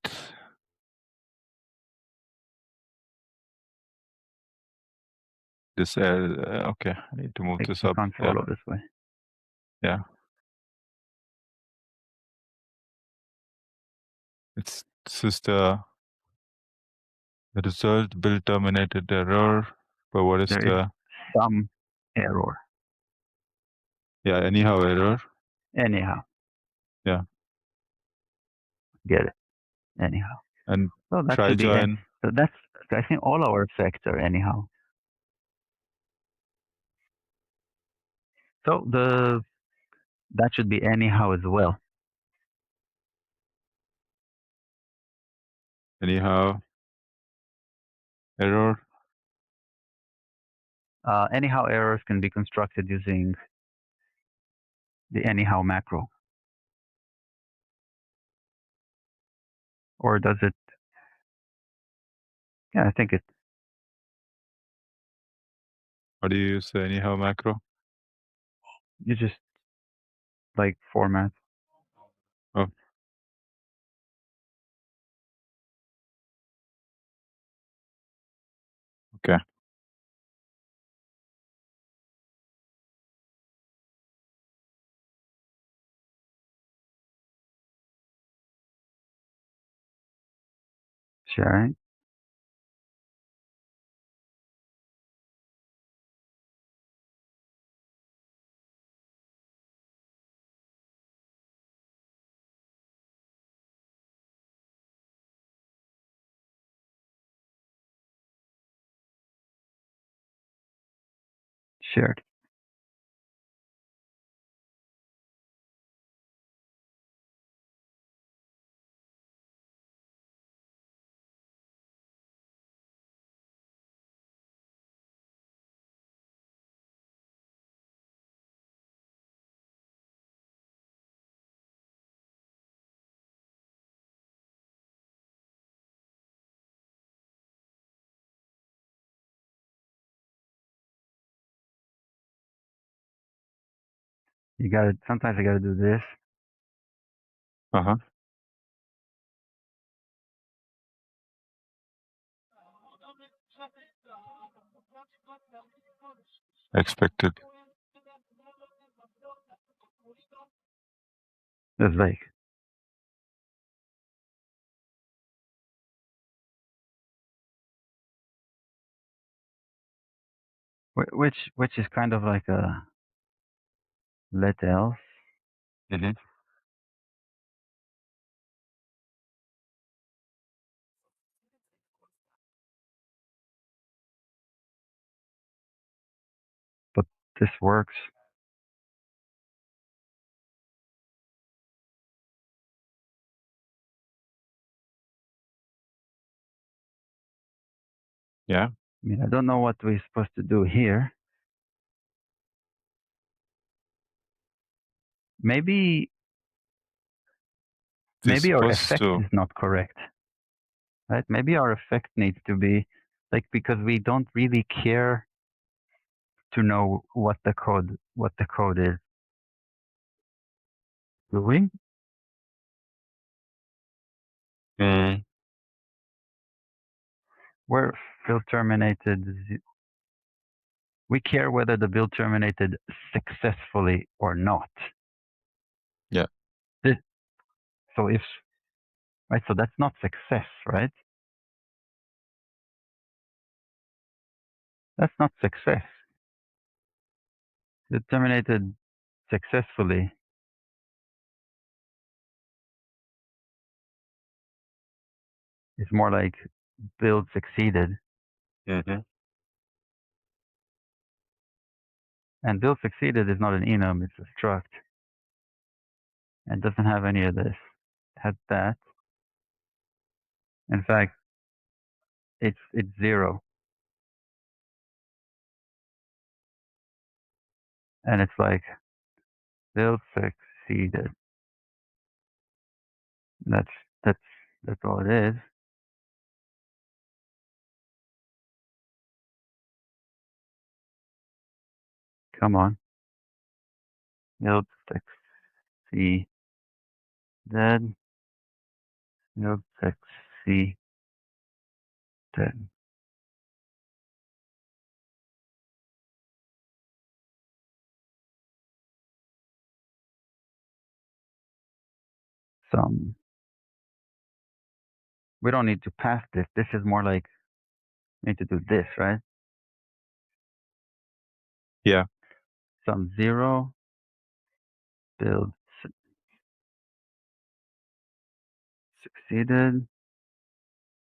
This okay. I need to move this We up. can't Yeah. follow this way. Yeah. It's just the result build terminated error. But what is There is the some error. yeah, anyhow error. Anyhow. Yeah. Get it. Anyhow. And So that try should be join. so that's I think all our effects are anyhow. So that should be anyhow as well. Anyhow error. Anyhow errors can be constructed using the anyhow macro. Or does it? Yeah, I think it. How do you use the anyhow macro? You just like format. Oh. Okay. Sharing. Shared. Sometimes you gotta do this. Uh-huh. Expected. It's like, which is kind of like a let else. Mm-hmm. But this works. Yeah. I mean, I don't know what we're supposed to do here. Maybe We're our supposed effect to. is not correct, right? Maybe our effect needs to be like, because we don't really care to know what the code is doing. Mm. Where build terminated, we care whether the build terminated successfully or not. Yeah. This, so if, right, so that's not success, right? That's not success. Build terminated successfully is more like build succeeded. Mm-hmm. And build succeeded is not an enum, it's a struct. And doesn't have any of this. It has that. In fact, it's 0. And it's like build succeeded. That's that's that's all it is. Come on. Build succeeded. Build succeeded. Some. We don't need to pass this. This is more like we need to do this, right? Yeah. Some 0 build succeeded.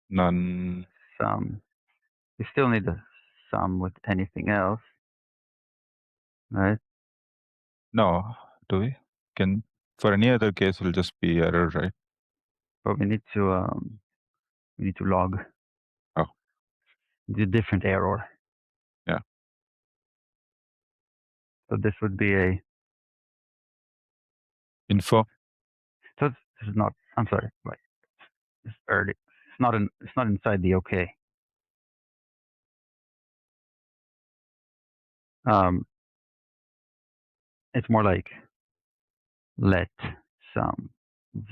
None. Some. You still need a sum with anything else, right? No. Do we? Can for any other case will just be error, right? But we need to log Oh. the different error. Yeah. So this would be a. Info. So this is not. I'm sorry. Right. It's early. It's not inside the OK. It's more like let sum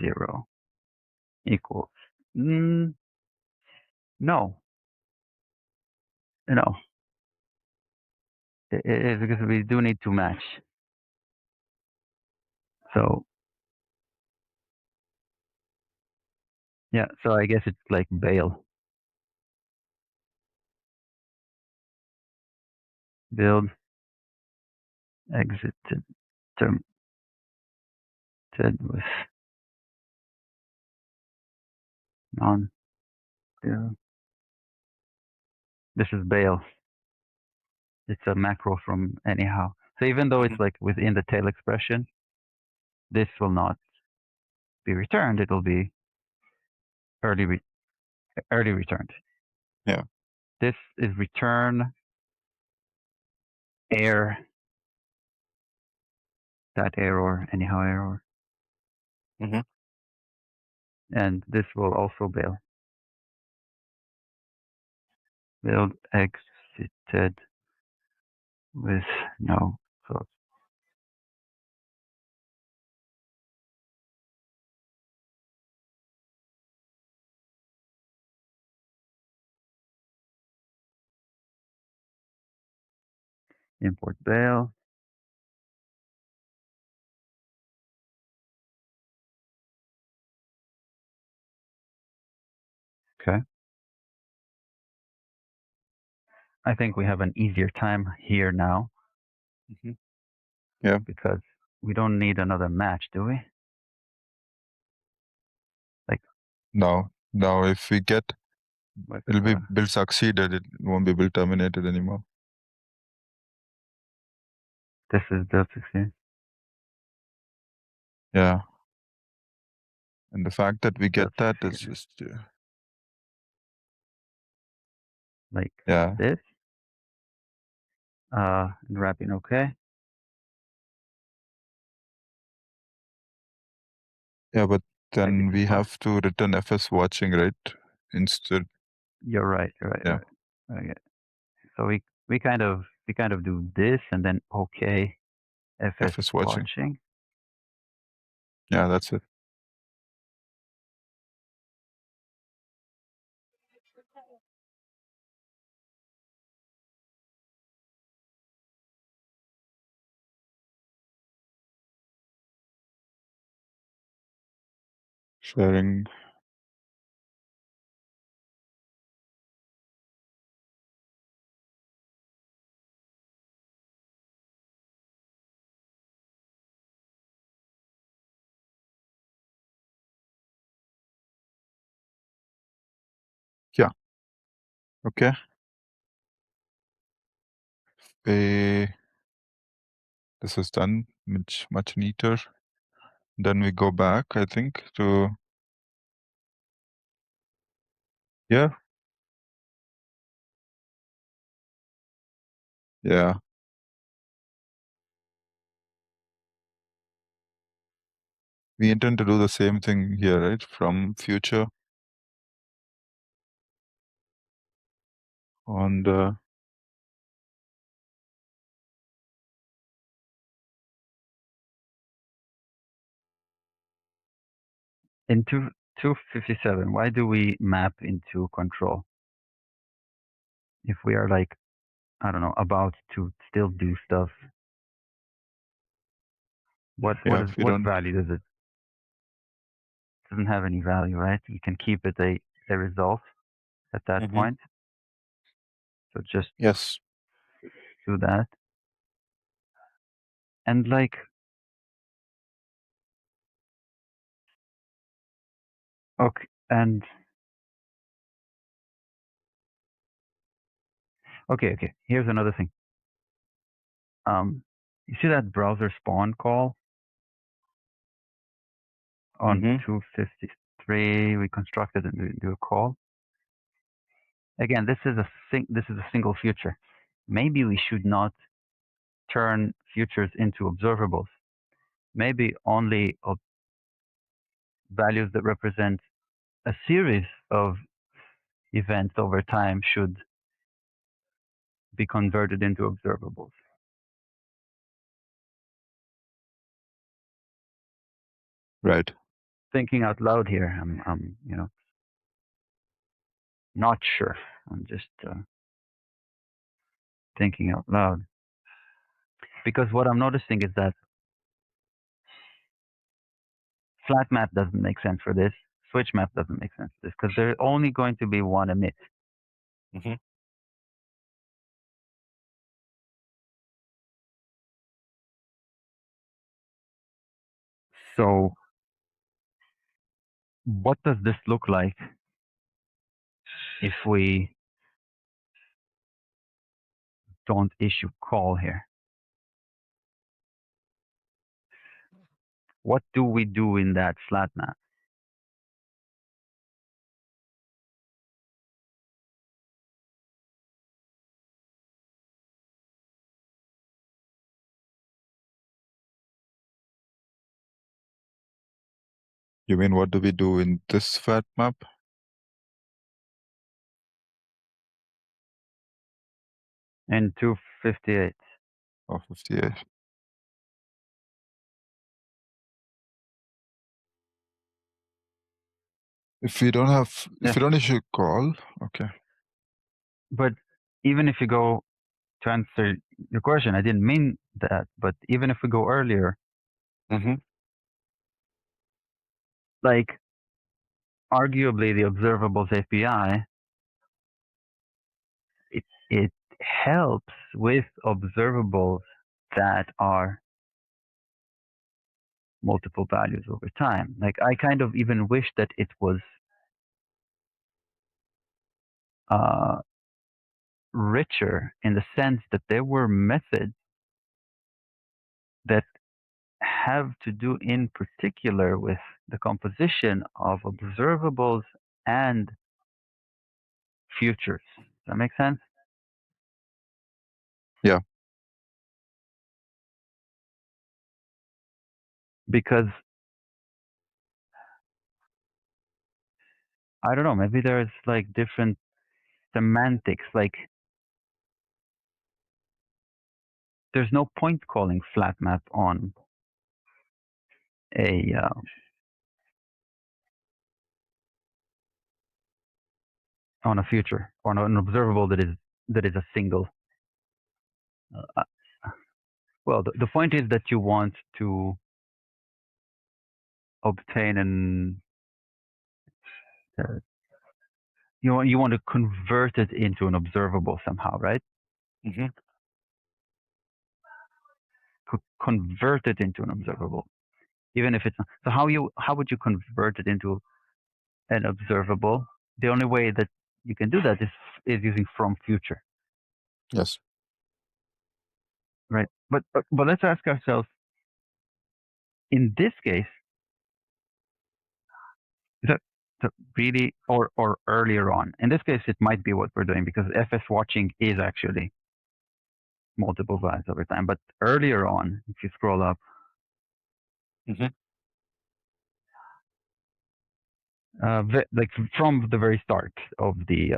0 equals. No. No. It is because we do need to match. So yeah. So I guess it's like bail. Build exited terminated with non. This is bail. It's a macro from anyhow. So even though it's like within the tail expression, this will not be returned. It will be early returned. Yeah. This is return error, that error, anyhow error. Mm-hmm. And this will also bail. Build exited with no code. Import bail. Okay. I think we have an easier time here now. Yeah. Because we don't need another match, do we? Like Now, if we get, it'll be build succeeded. It won't be build terminated anymore. This is build succeed. Yeah. And the fact that we get Build that is succeed. just Like yeah. this. And wrapping okay. Yeah, but then we have to return fs watching, right? Instead. You're right. You're right. Yeah. Right. Okay. So we kind of do this and then okay, fs watching. Yeah, that's it. Sharing. Yeah. Okay. This is done much neater. Then we go back, I think, to yeah. Yeah. We intend to do the same thing here, right? From future on the In 257, why do we map into control? If we are like, I don't know, about to still do stuff, what value does it? Doesn't have any value, right? You can keep it a result at that point. So just yes. do that. And like, okay, and okay. Here's another thing. You see that browser spawn call on 253? We constructed and do a call. Again, this is a single future. Maybe we should not turn futures into observables. Maybe only values that represent a series of events over time should be converted into observables. Right. Thinking out loud here. I'm not sure. I'm just thinking out loud. Because what I'm noticing is that flat map doesn't make sense for this. Switch map doesn't make sense for this because there's only going to be one emit. So what does this look like if we don't issue call here? What do we do in that flat map? You mean what do we do in this fat map? In 258. Or 58. If we don't have, if we don't issue call, okay. But even if you go to answer your question, I didn't mean that, but even if we go earlier, Mm-hmm. like arguably the observables API, it helps with observables that are multiple values over time. Like I kind of even wish that it was richer in the sense that there were methods that have to do in particular with the composition of observables and futures. Does that make sense? Yeah. Because I don't know, maybe there's like different semantics. Like there's no point calling flat map a on a future or on an observable that is a single. Uh, well, the point is that you want to obtain an you want to convert it into an observable somehow, right? Mm-hmm. Convert it into an observable, even if it's not. So how would you convert it into an observable? The only way that you can do that is using from future, Yes. right? But let's ask ourselves, in this case, is that really or earlier on? In this case, it might be what we're doing because FS watching is actually multiple values over time. But earlier on, if you scroll up, Mm-hmm. like from the very start of the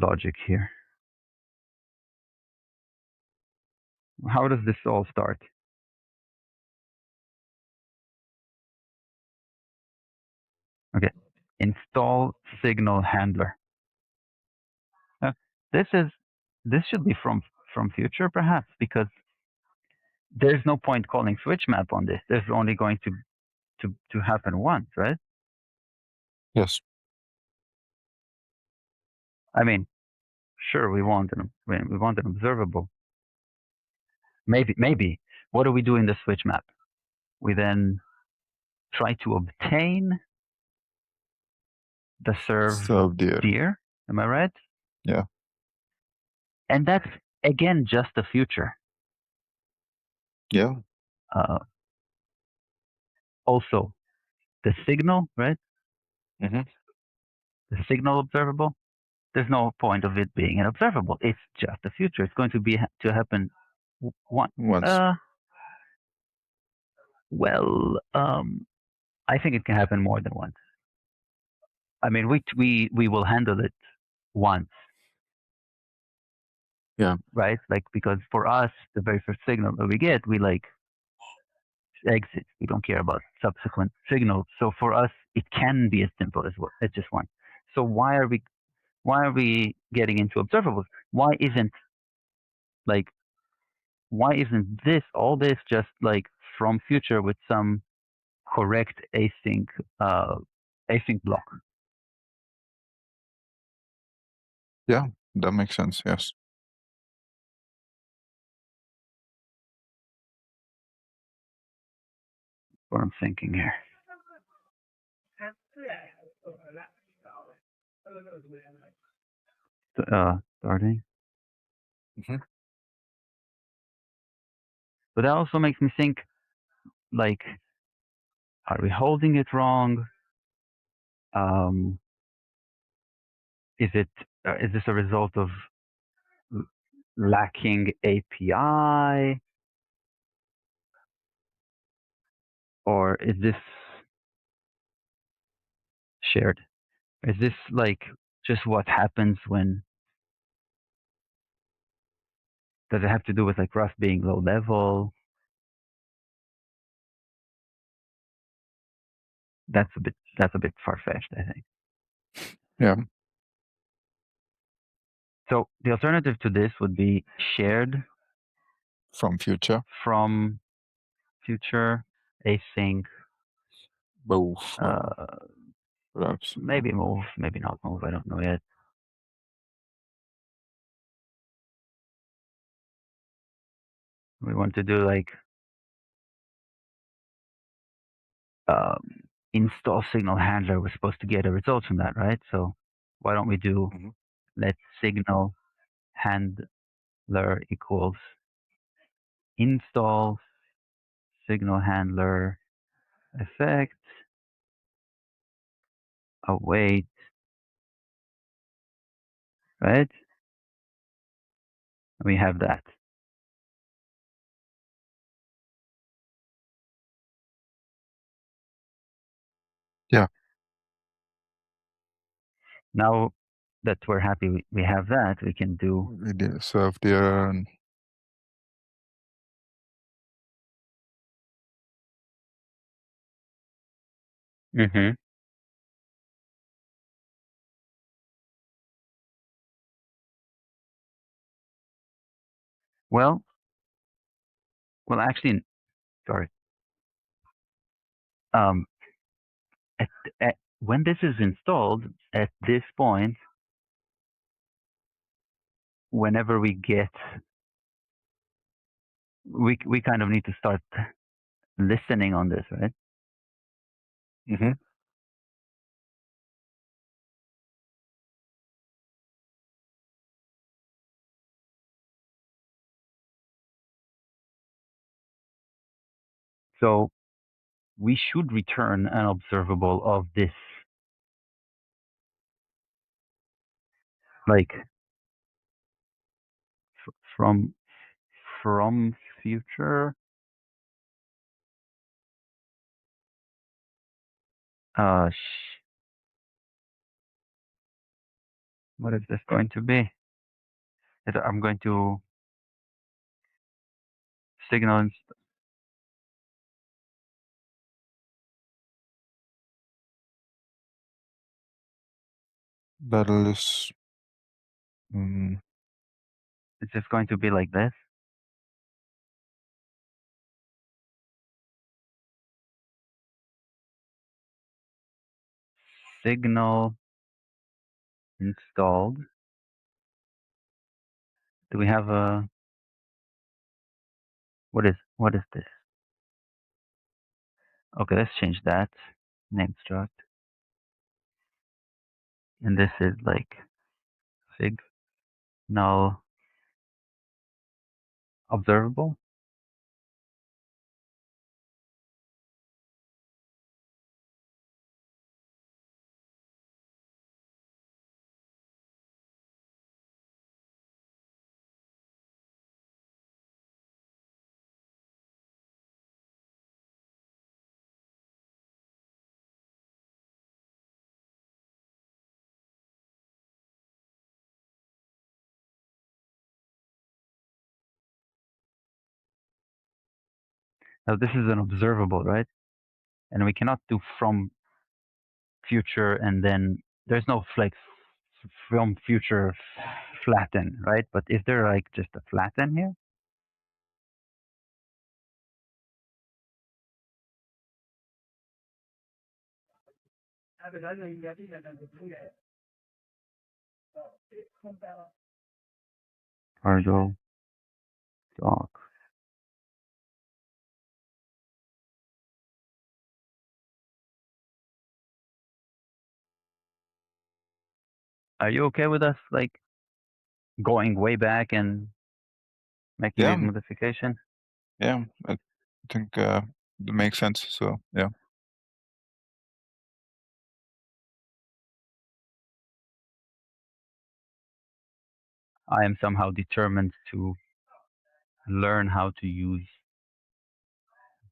logic here, how does this all start? Okay, install signal handler. Uh, this should be from future perhaps because there's no point calling switch map on this. There's only going to happen once, right? Yes. I mean, sure, we want an observable. Maybe. What do we do in the switch map? We then try to obtain the serve Serve dear. deer. Am I right? Yeah. And that's again just a future. Yeah. Uh, also, the signal, right? Mm-hmm. The signal observable. There's no point of it being an observable. It's just a future. It's going to happen one. Once. Well, I think it can happen more than once. I mean, we will handle it once. Yeah. Right? Like because for us, the very first signal that we get, we like exit. We don't care about subsequent signals. So for us, it can be as simple as just one. So why are we getting into observables? Like why isn't all this just like from future with some correct async block? Yeah. That makes sense. Yes. What I'm thinking here. Starting. Mm-hmm. But that also makes me think, like, are we holding it wrong? Um, is this a result of lacking API, or is this shared? Is this like just what happens when? Does it have to do with like Rust being low level? That's a bit far fetched, I think. Yeah. So the alternative to this would be shared From future. from future, async, Both. Perhaps. maybe move, maybe not move. I don't know yet. We want to do like install signal handler. We're supposed to get a result from that, right? So why don't we do let signal handler equals install signal handler effect await, right? We have that. Yeah. Now that we're happy we have that, we can do We did serve the error and well, actually, sorry. Um, when this is installed, at this point, whenever we get, we kind of need to start listening on this, right? So we should return an observable of this, like from future. Uh, what is this going to be? I'm going to signal. that is. It's just going to be like this. Signal installed. Do we have a what is this? Okay, let's change that name struct. And this is like signal observable. Now this is an observable, right? And we cannot do from future and then there's no like from future flatten, right? But is there like just a flatten here? Cargo doc. Are you okay with us like going way back and making these Yeah. modifications? Yeah. I think it makes sense. So yeah. I am somehow determined to learn how to use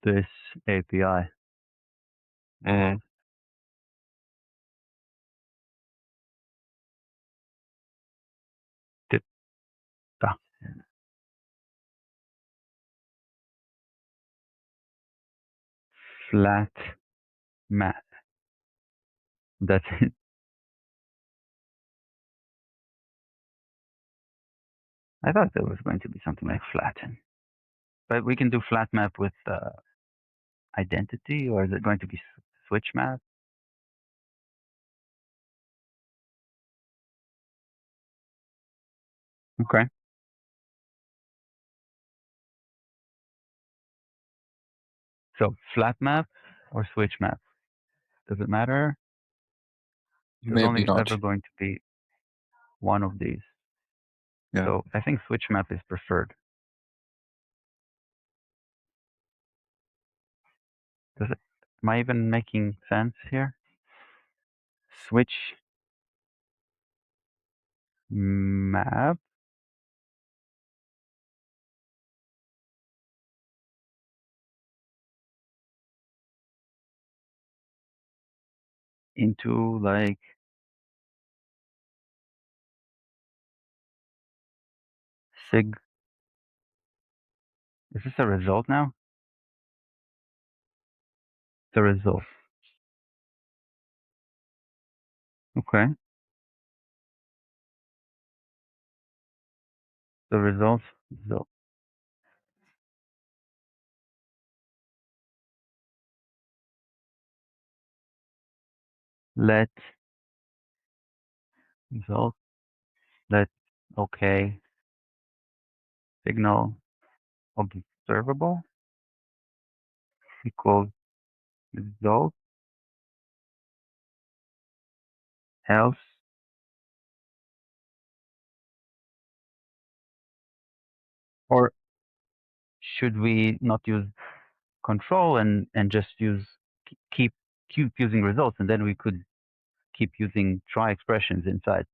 this API. Tip- ah, Flat math. That's it. I thought there was going to be something like flatten. But we can do flat map with identity, or is it going to be switch map? Okay. So flat map or switch map? Does it matter? There's Maybe only not. ever going to be one of these. Yeah. So I think switch map is preferred. Does it? Am I even making sense here? Switch map into like sig. Is this a result now? The result. Okay. The result. So let result. Let okay. Signal observable equals result else, or should we not use control and just use keep keep using results, and then we could keep using try expressions inside?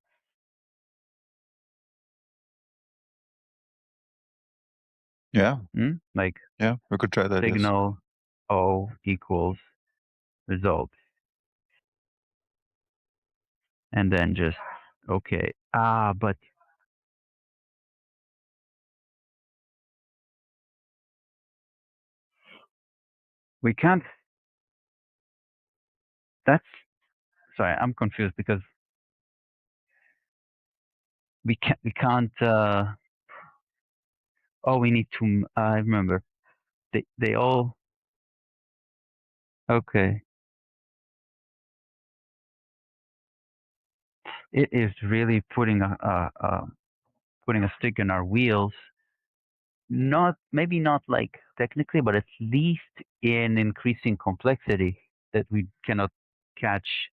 Yeah. Like Yeah. We could try that. Yes. signal O equals result, and then just okay. But we can't. That's sorry. I'm confused because we can't. We can't. Oh, we need to. I remember. They all. Okay. It is really putting putting a stick in our wheels. Not maybe not like technically, but at least in increasing complexity that we cannot catch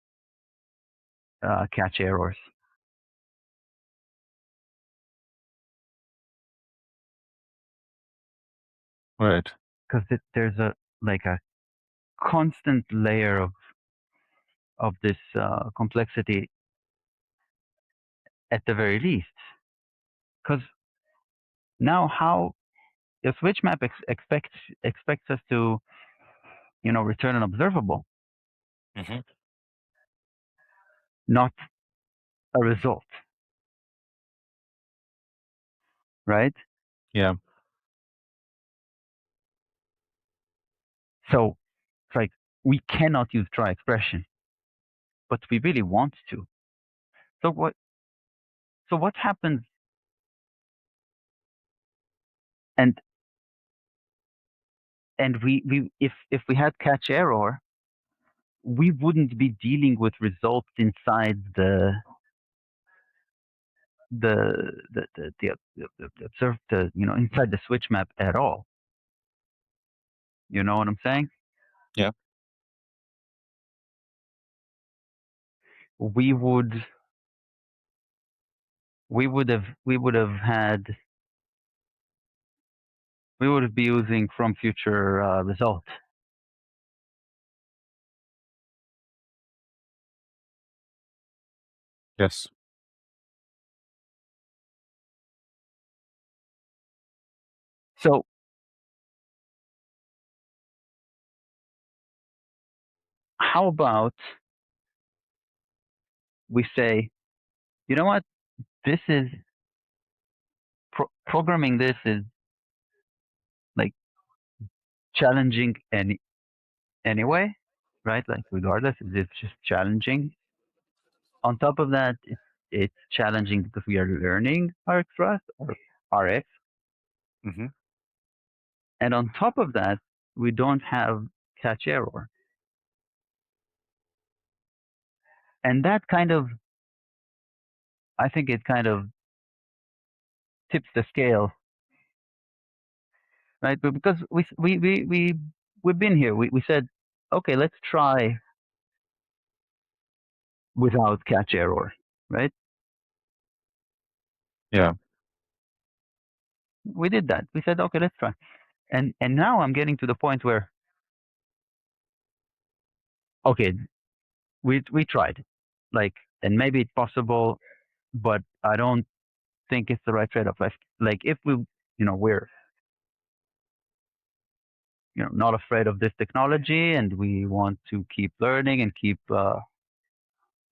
catch errors. Right. Because there's a like a constant layer of this complexity at the very least. Because now, how the switch map expects us to return an observable, not a result, right? Yeah. So it's like we cannot use try expression, but we really want to. So what? So what happens? And we if we had catch error, we wouldn't be dealing with results inside the observed inside the switch map at all. You know what I'm saying? Yeah. We would we would have had we would be using from future result. Yes. So how about we say, you know what? This is programming. This is like challenging anyway, right? Like regardless, it's just challenging. On top of that, it's challenging because we are learning rxrust, or Rx. Mm-hmm. And on top of that, we don't have catch error. And that kind of, I think it kind of tips the scale, right? But because we've been here, we said, okay, let's try without catch error, right? Yeah. We did that. We said, okay, let's try. And now I'm getting to the point where, okay, we tried, like, and maybe it's possible, but I don't think it's the right trade-off. Like if we, we're, not afraid of this technology, and we want to keep learning and keep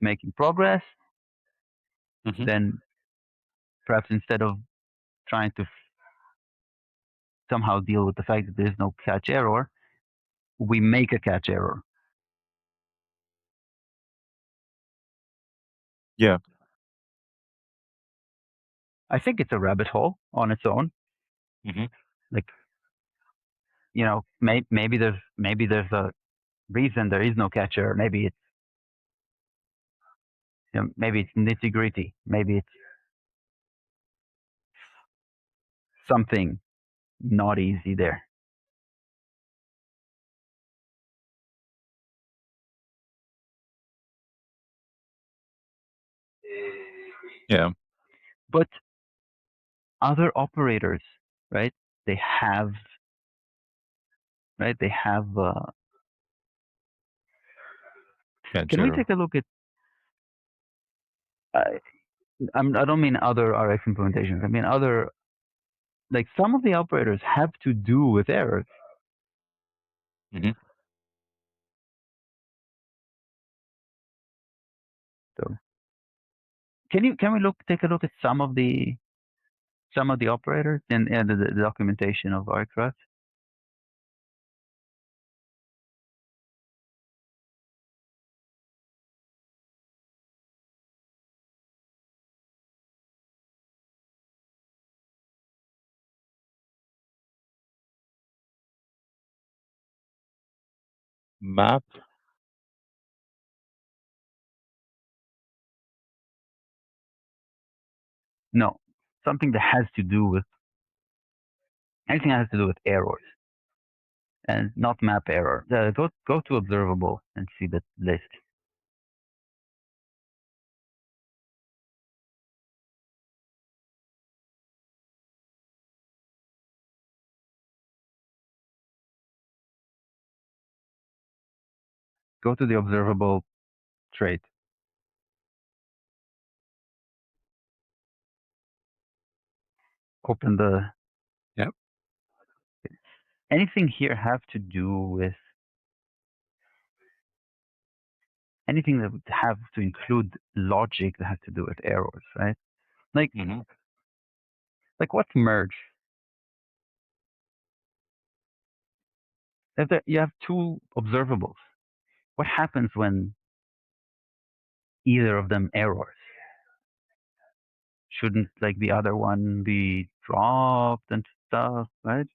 making progress, Mm-hmm. then perhaps instead of trying to somehow deal with the fact that there is no catch error, we make a catch error. Yeah. I think it's a rabbit hole on its own. Mm-hmm. Like, maybe there's a reason there is no catch error. Maybe it's maybe it's nitty gritty. Maybe it's something not easy there. Yeah. But other operators, right? They have, right? They have. Catch Can we error. take a look at? I don't mean other RX implementations. I mean other, like some of the operators have to do with errors. Mm-hmm. So can we take a look at some of the operators in the documentation of rxrust? Map. No, something that has to do with anything that has to do with errors and not map error. Go to observable and see the list. Go to the observable trait. Open the. Yep. Anything here have to do with anything that would have to include logic that has to do with errors, right? Like Mm-hmm. what's merge? If you have two observables, what happens when either of them errors? Shouldn't like the other one be dropped and stuff, right?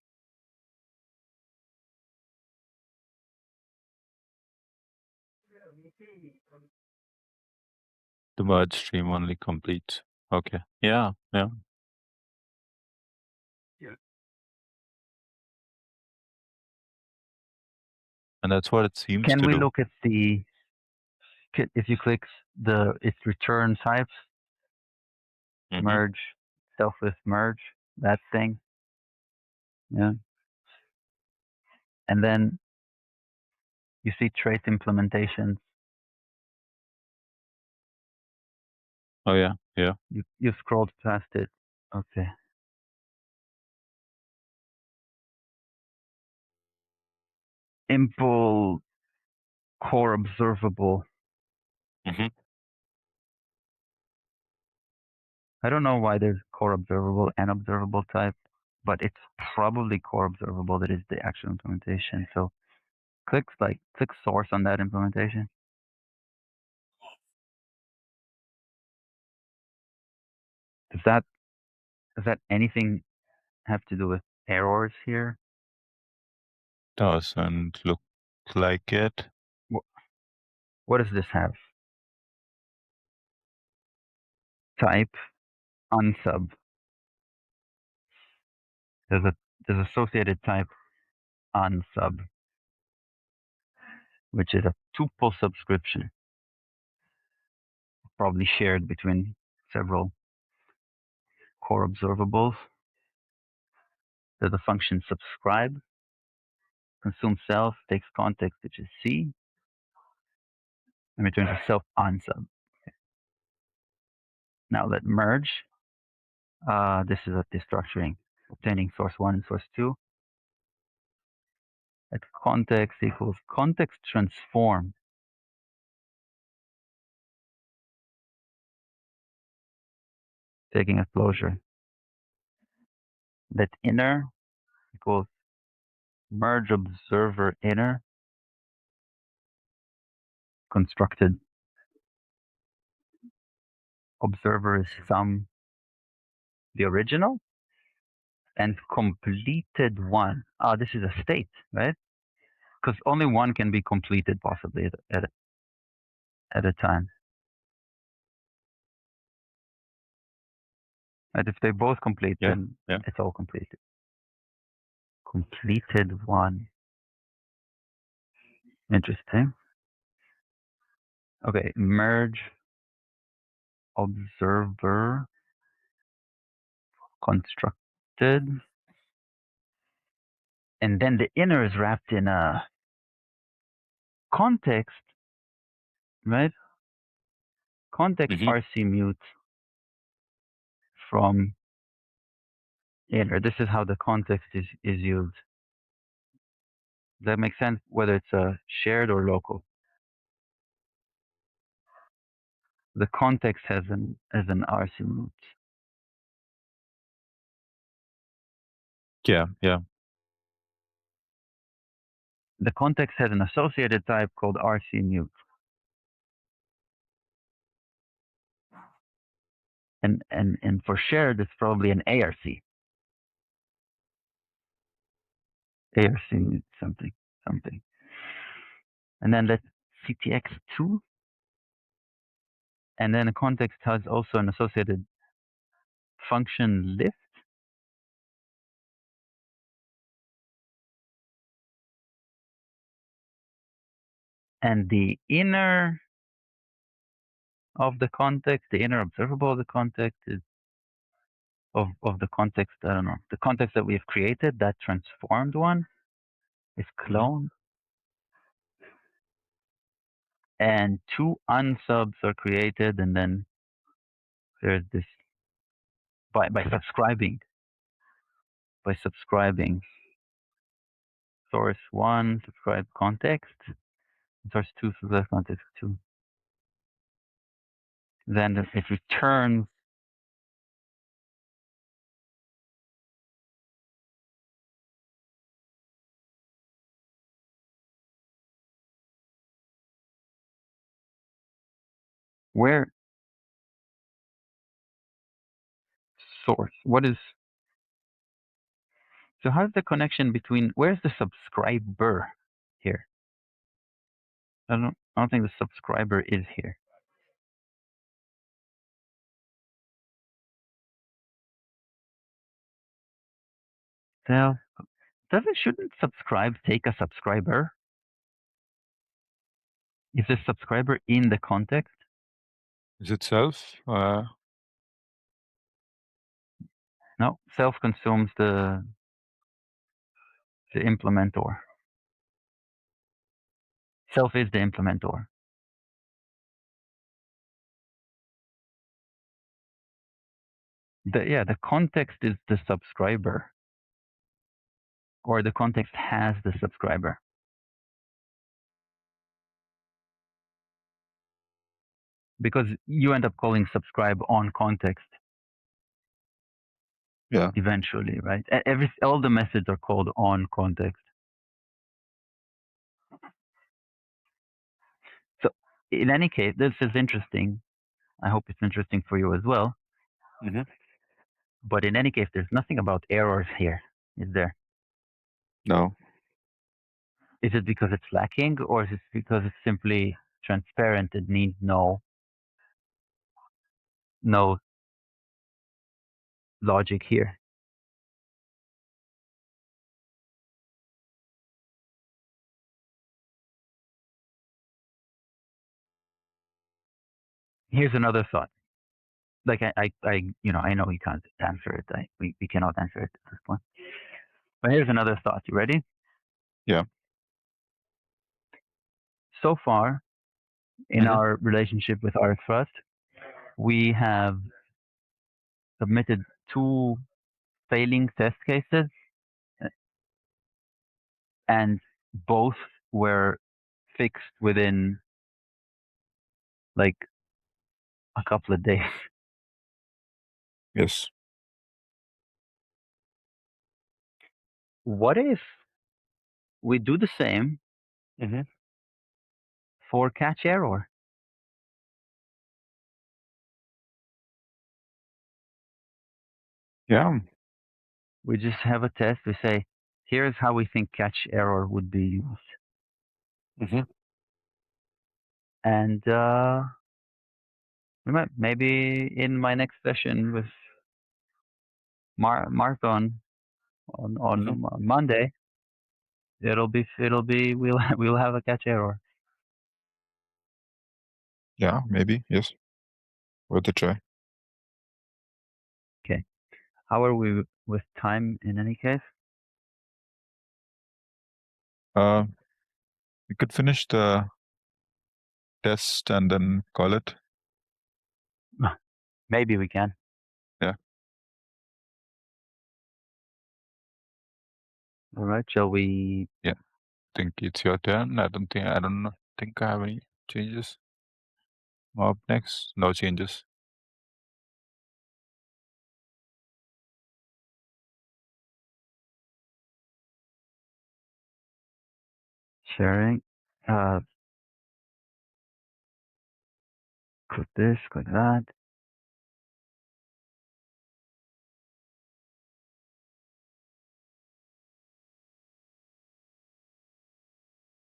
The merge stream only complete. Okay. Yeah. Yeah. And that's what it seems Can to we do. look at if you click its return types, Mm-hmm. merge, selfless merge, that thing, yeah. And then you see trait implementations. Oh yeah. Yeah. You scrolled past it. Okay. Impl core observable. Mm-hmm. I don't know why there's core observable and observable type, but it's probably core observable that is the actual implementation. So click source on that implementation. Does that Does that anything have to do with errors here? Doesn't look like it. What does this have? Type unsub. There's associated type unsub, which is a tuple subscription, probably shared between several core observables. There's a function subscribe, consume self, takes context, which is C, and returns a self unsub. Now let merge. This is a destructuring, obtaining source 1 and source 2. At context equals context transform. Taking a closure. Let inner equals merge observer inner constructed. Observer is sum the original and completed one. This is a state, right? Because only one can be completed possibly at a time. Right? If they both complete, then it's all completed. Completed one. Interesting. Okay, merge observer constructed. And then the inner is wrapped in a context, right? Context RC mute from inner. This is how the context is used. Does that make sense? Whether it's a shared or local. The context has an RC mute. Yeah. The context has an associated type called RC mute. And for shared, it's probably an ARC. ARC mute something. And then let's CTX2. And then the context has also an associated function lift. And the inner of the context, the inner observable of the context is of the context, I don't know, the context that we have created, that transformed one is cloned. And two unsubs are created, and then there's this by subscribing source 1, subscribe context, source 2, subscribe context 2. Then it returns where source. What is so? How's the connection between where's the subscriber here? I don't think the subscriber is here. So shouldn't subscribe take a subscriber? Is the subscriber in the context? Is it self? No, self consumes the implementor. Self is the implementor. The context is the subscriber, or the context has the subscriber. Because you end up calling subscribe on context. Yeah. Eventually, right? All the methods are called on context. So in any case, this is interesting. I hope it's interesting for you as well. But in any case, there's nothing about errors here, is there? No. Is it because it's lacking, or is it because it's simply transparent and needs no logic here? Here's another thought. Like I know you can't answer it. We cannot answer it at this point. But here's another thought. You ready? Yeah. So far, in our relationship with rxrust, we have submitted 2 failing test cases, and both were fixed within like a couple of days. Yes. What if we do the same for catch error? Yeah. We just have a test. We say, here's how we think catch error would be used. And we might, maybe in my next session with Marthon on Monday, we'll have a catch error. Yeah, maybe. Yes. Worth a try. Okay. How are we with time in any case? We could finish the test and then call it. Maybe we can. Yeah. All right. Shall we? Yeah. I think it's your turn. I don't think I have any changes. Up next. No changes. Sharing. Click this, click that.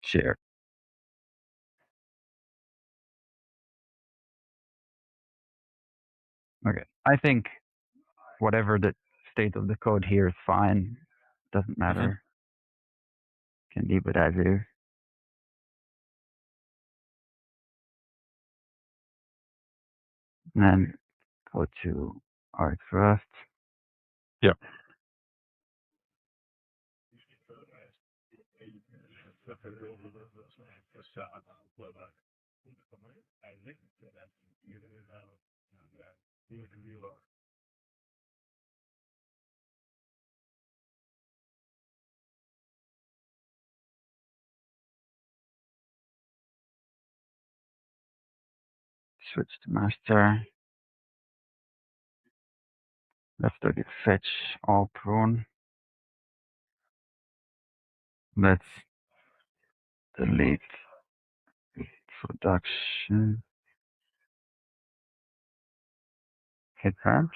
Share. Okay. I think whatever the state of the code here is fine. Doesn't matter. Can leave it as is. And then go to rxrust. Yeah. Switch to master. Let's do it. Fetch all prone. Let's delete production. Hit tab.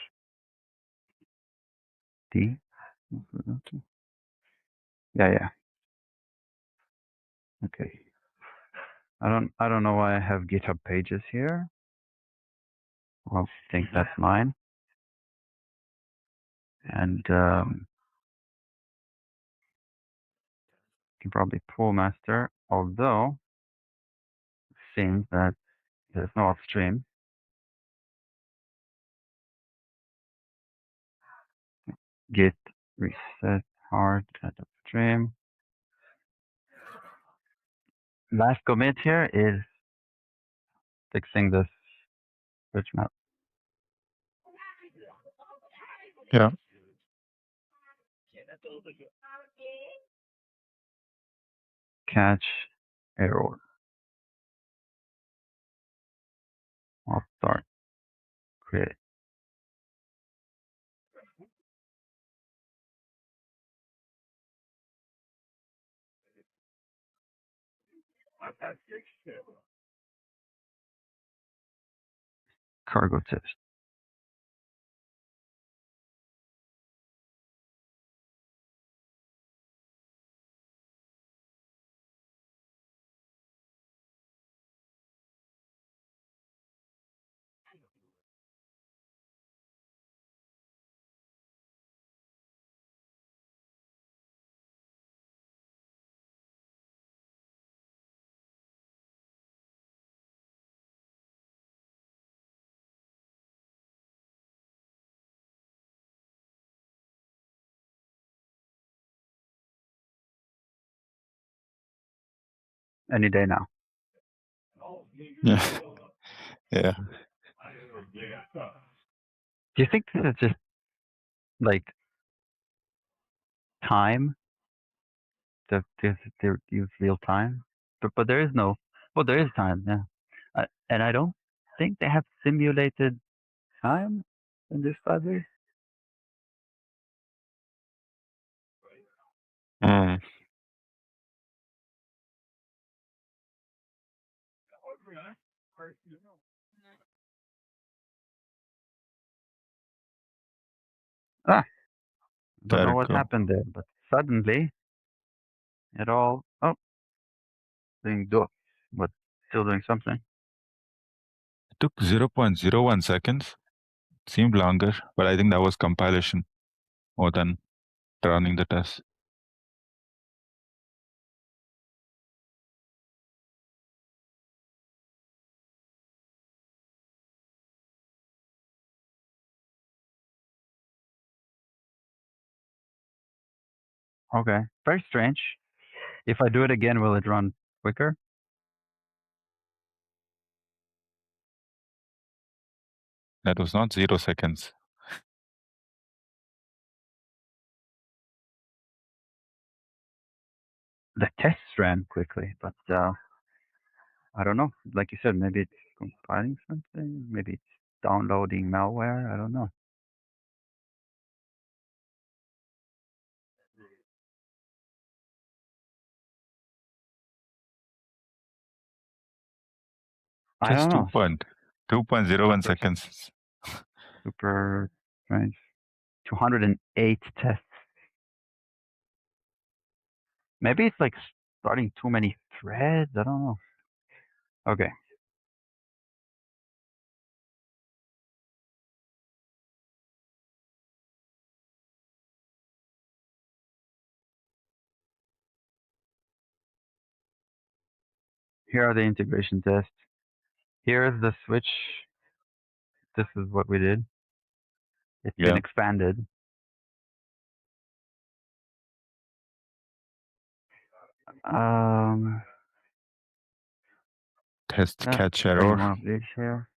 D. Yeah. Okay. I don't know why I have GitHub pages here. Well, I think that's mine. And can probably pull master, although it seems that there's no upstream. Git reset hard at upstream. Last commit here is fixing this switch map. Yeah. Catch error. I'll start create. Cargo test. Any day now. Yeah. Yeah. Do you think this is just like time? Does use real time? But there is no. Well, there is time. Yeah, and I don't think they have simulated time in this library. Mm. Ah, don't There know it what go. happened there, but suddenly it all being do, but still doing something. It took 0.01 seconds. Seemed longer, but I think that was compilation more than running the test. Okay, very strange. If I do it again, will it run quicker? That was not 0 seconds. The tests ran quickly, but I don't know. Like you said, maybe it's compiling something. Maybe it's downloading malware. I don't know. I Just don't know. 2.01 Super, seconds. super strange. 208 tests. Maybe it's like starting too many threads. I don't know. Okay. Here are the integration tests. Here is the switch. This is what we did. It's been Yeah. expanded. Um, Test yeah, catch bring error. one of these here.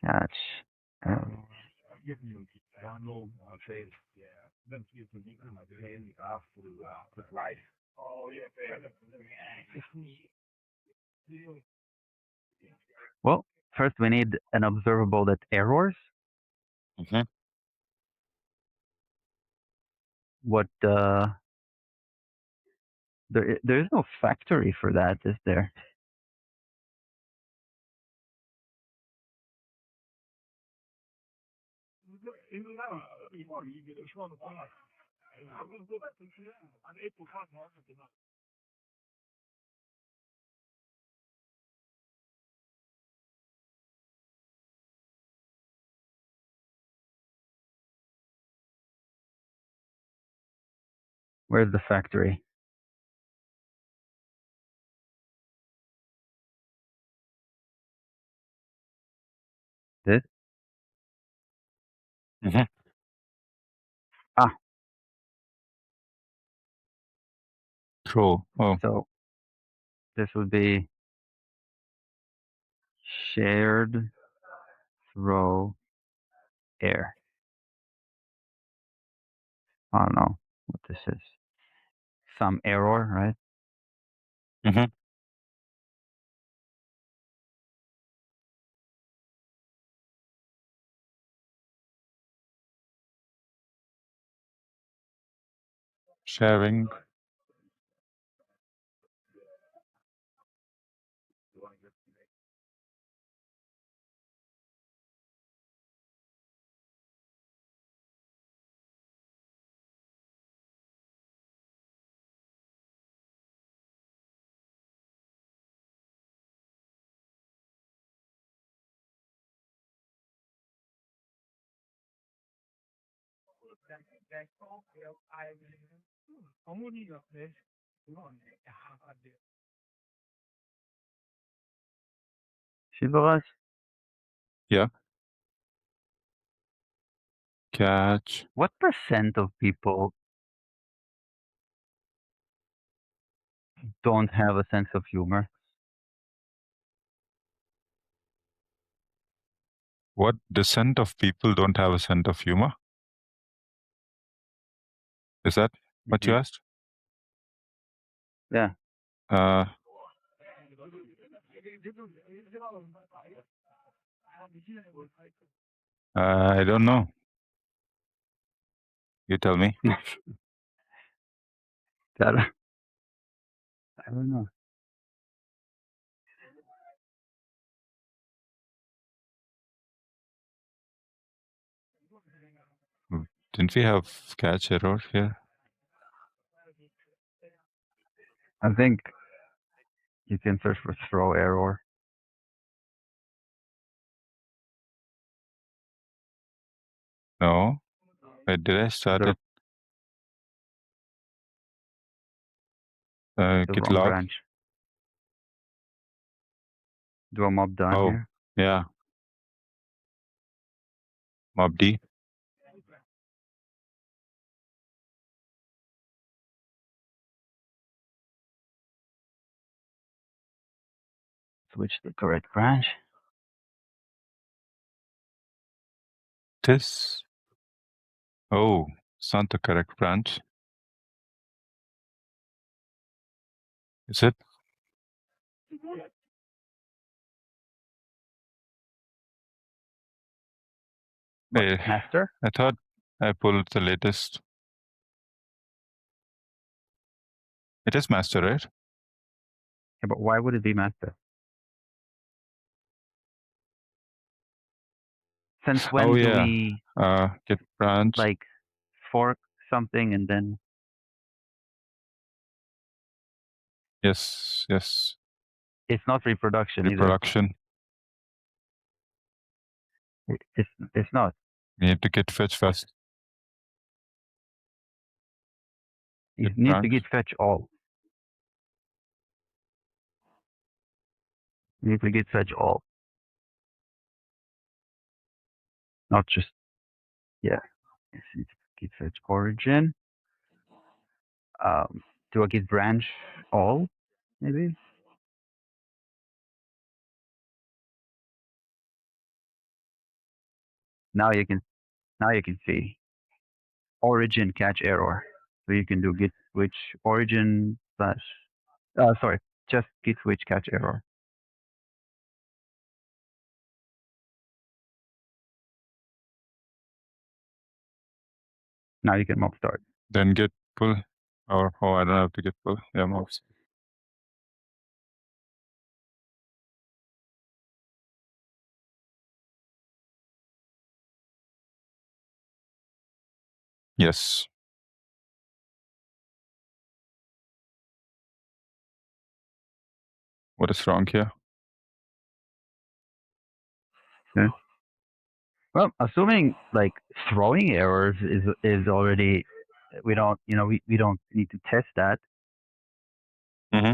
Catch. error. Well, first we need an observable that errors. Mhm. What there is no factory for that, is there? Where's the factory? This? Mhm. Ah, Throw. Oh. so this would be shared throw air. I don't know what this is. Some error, right? Mhm. Sharing. Shivaras? Yeah. Catch. What percent of people don't have a sense of humor. What descent of people don't have a sense of humor? Is that what you Mhm. asked? Yeah. Uh, I don't know. You tell me. That, I don't know. Didn't we have catch error here? I think you can search for throw error. No. Where did I start The it? the Git wrong log. branch. Do a mob done Oh, here. yeah. Mob D. Switch the correct branch. This. Oh, it's not the correct branch. Is it? What, Hey, master? I thought I pulled the latest. It is master, right? Yeah, but why would it be master? Since Oh, when do yeah. we Git branch. like fork something and then Yes, yes. it's not reproduction either? Reproduction. It's not. We need to git fetch first. You Git need to branch. git fetch all. You need to git fetch all. Not just, yeah. It's git fetch origin. Do a git branch all, maybe? Now you can see origin catch error. So you can do git switch origin slash sorry, just git switch catch error. Now you can mob start. Then git pull. Or, oh, I don't have to git pull. Yeah, mobs. Yes. What is wrong here? Yeah. Well, assuming like throwing errors is already, we don't, we don't need to test that. Mm-hmm.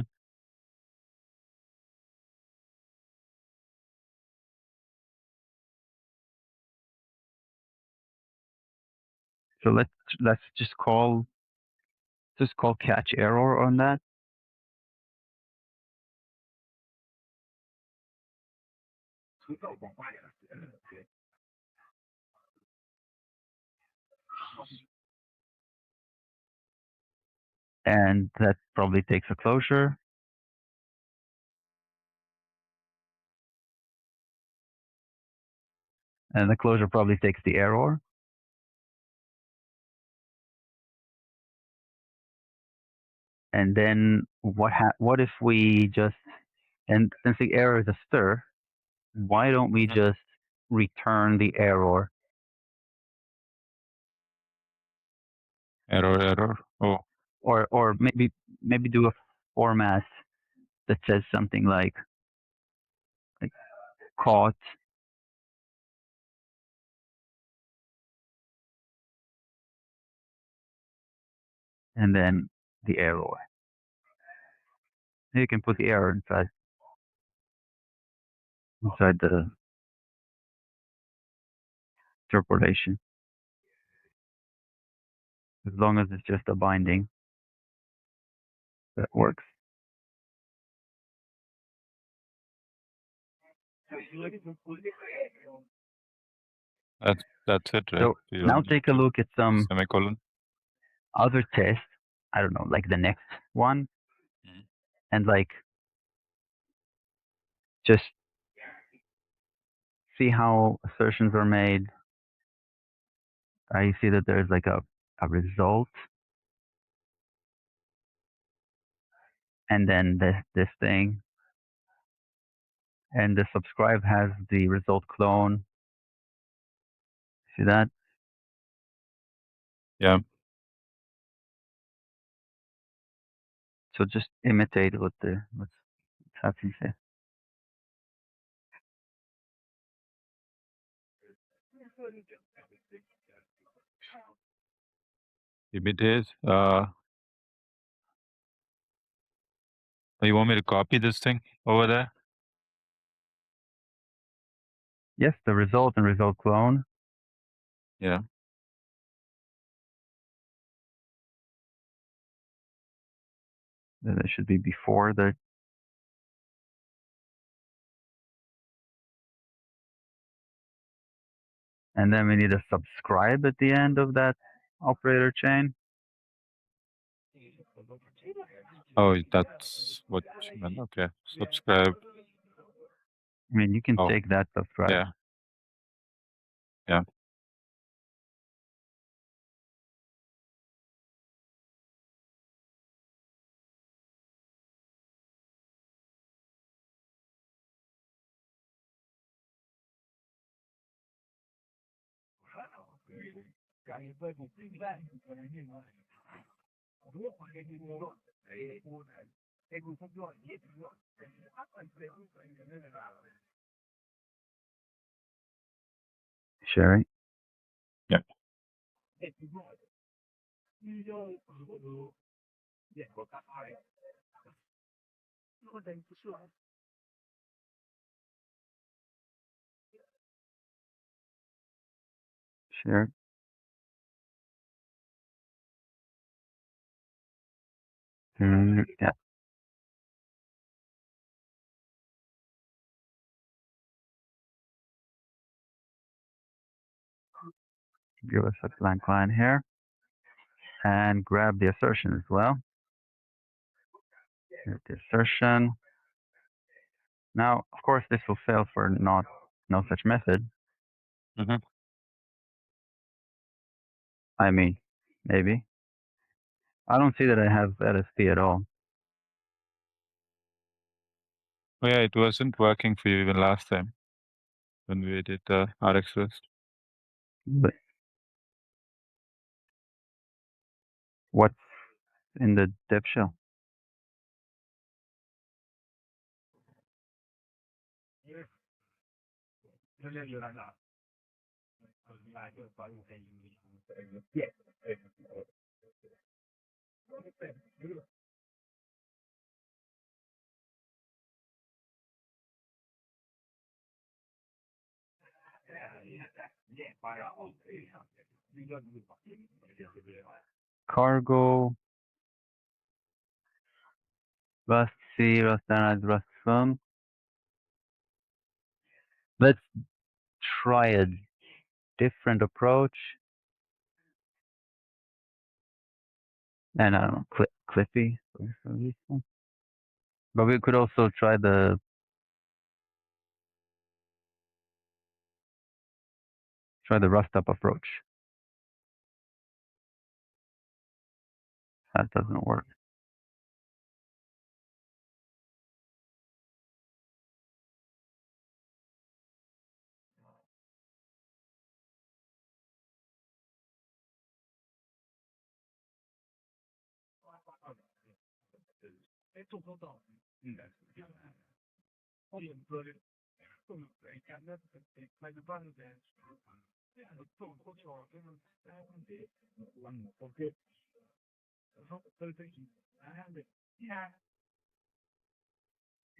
So let's just call catch error on that. And that probably takes a closure. And the closure probably takes the error. And then what if we just, and since the error is a stir, why don't we just return the error? Error. Oh, Or maybe do a format that says something like caught and then the error. You can put the error inside the interpolation, as long as it's just a binding that works. That's it, right? So You now don't need take a to look at some semicolon. other tests. I don't know, like the next one, Mhm. and like just see how assertions are made. You see that there's like a result, and then this thing, and the subscribe has the result clone. See that? Yeah. So just imitate what's happening here. Imitate. You want me to copy this thing over there? Yes, the result and result clone. Yeah. Then it should be before the. And then we need a subscribe at the end of that operator chain. Oh, that's what you meant. Okay. Subscribe. I mean, you can Oh, take that subscribe. yeah. Yeah. Sharing. Yeah. Share. Yeah. Give us a blank line here. And grab the assertion as well. Here's the assertion. Now, of course, this will fail for no such method. Mm-hmm. I mean, maybe. I don't see that I have LSP at all. Oh, yeah. It wasn't working for you even last time when we did rxrust. But what's in the dev shell? Cargo, Rust C, Rust Analyze, Rust Film. Let's try a different approach. And I don't know, Clippy. But we could also try the rust up approach. That doesn't work.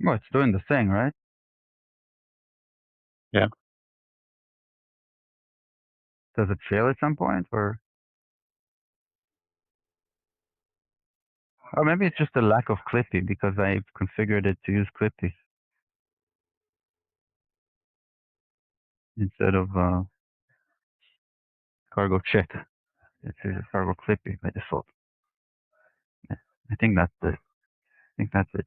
Well, it's doing the thing, right? Yeah. Does it fail at some point, or maybe it's just a lack of Clippy because I've configured it to use Clippy. instead of cargo check. It says cargo clipping by default. I think that's it. I think that's it.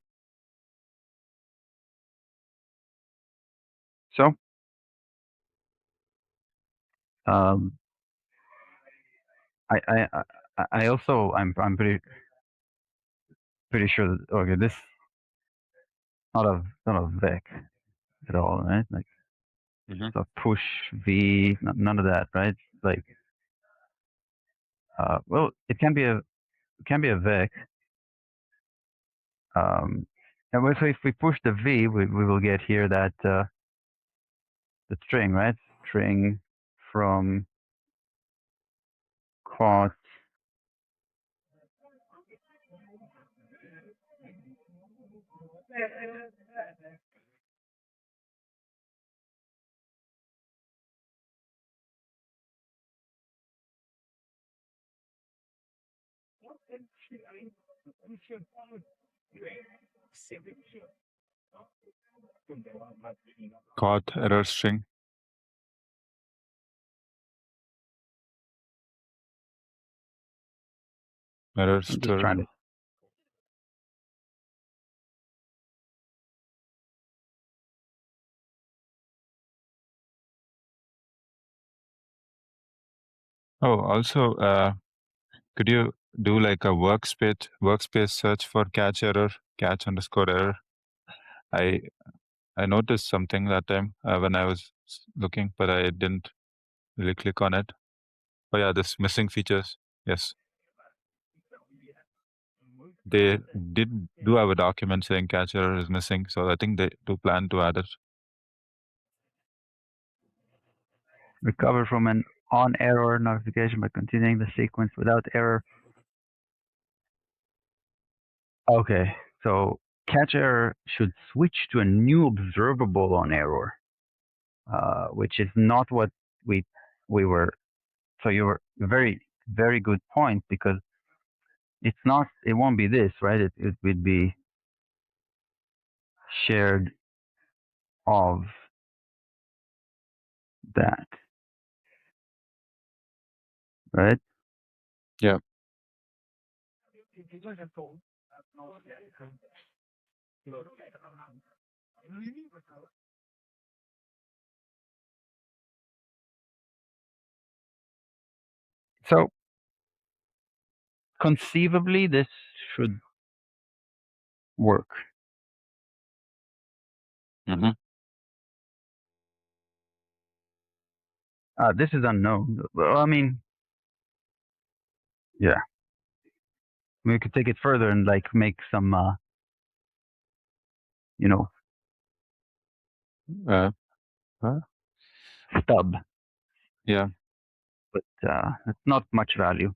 So, um, I also I'm pretty sure that okay, this not a vec at all, right? Like so push v, none of that, right? Like well, it can be a vec. And so if we push the v, we will get here that the string, right? String from quad Caught error string. Error I'm just stir. trying to. Oh, also, could you do like a workspace search for catch error, catch underscore error? I noticed something that time when I was looking, but I didn't really click on it. Oh yeah, this missing features. Yes, they did do have a document saying catch error is missing, so I think they do plan to add it. Recover from an on error notification by continuing the sequence without error. Okay, so catch error should switch to a new observable on error, which is not what we were. So you were very good point, because it's not. It won't be this, right? It would be shared of that, right? Yeah. So conceivably, this should work. Mm-hmm. This is unknown. Well, I mean, yeah, we could take it further and like make some, you know, Huh? stub, Yeah. but it's not much value.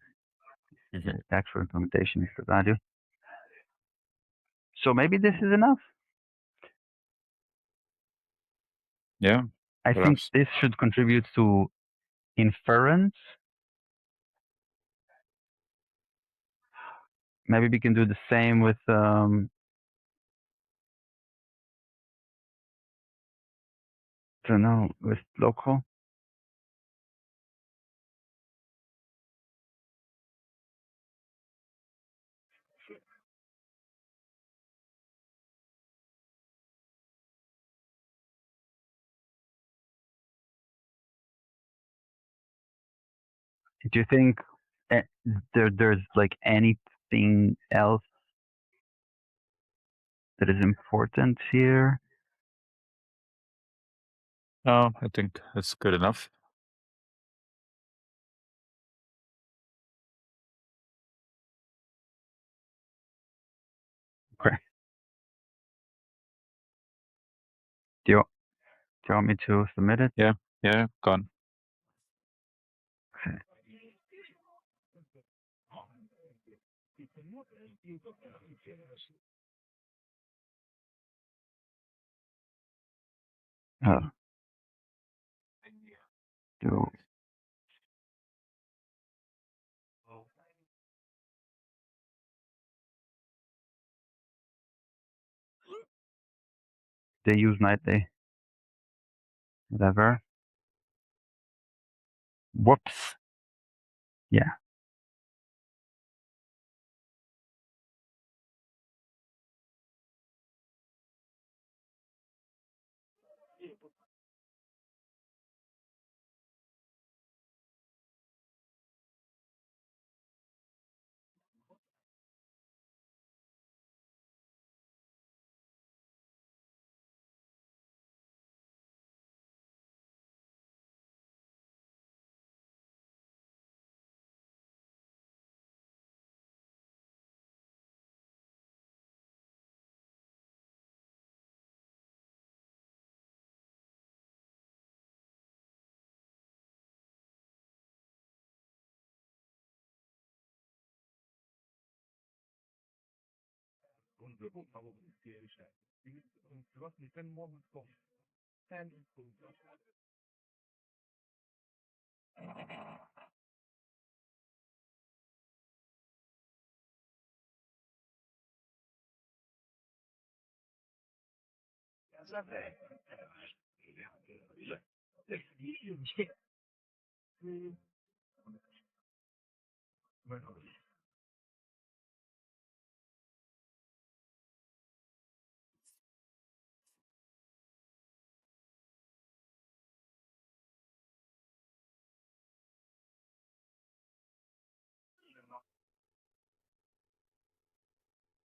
Mm-hmm. The actual implementation is the value. So maybe this is enough. Yeah. I think Perhaps. this should contribute to inference. Maybe we can do the same with I don't know, with local. Do you think there's like anything else that is important here? No, I think that's good enough. Okay. Do you want me to submit it? Yeah. Yeah. Gone. Okay. Do they use nightly? Whatever. Whoops. Yeah.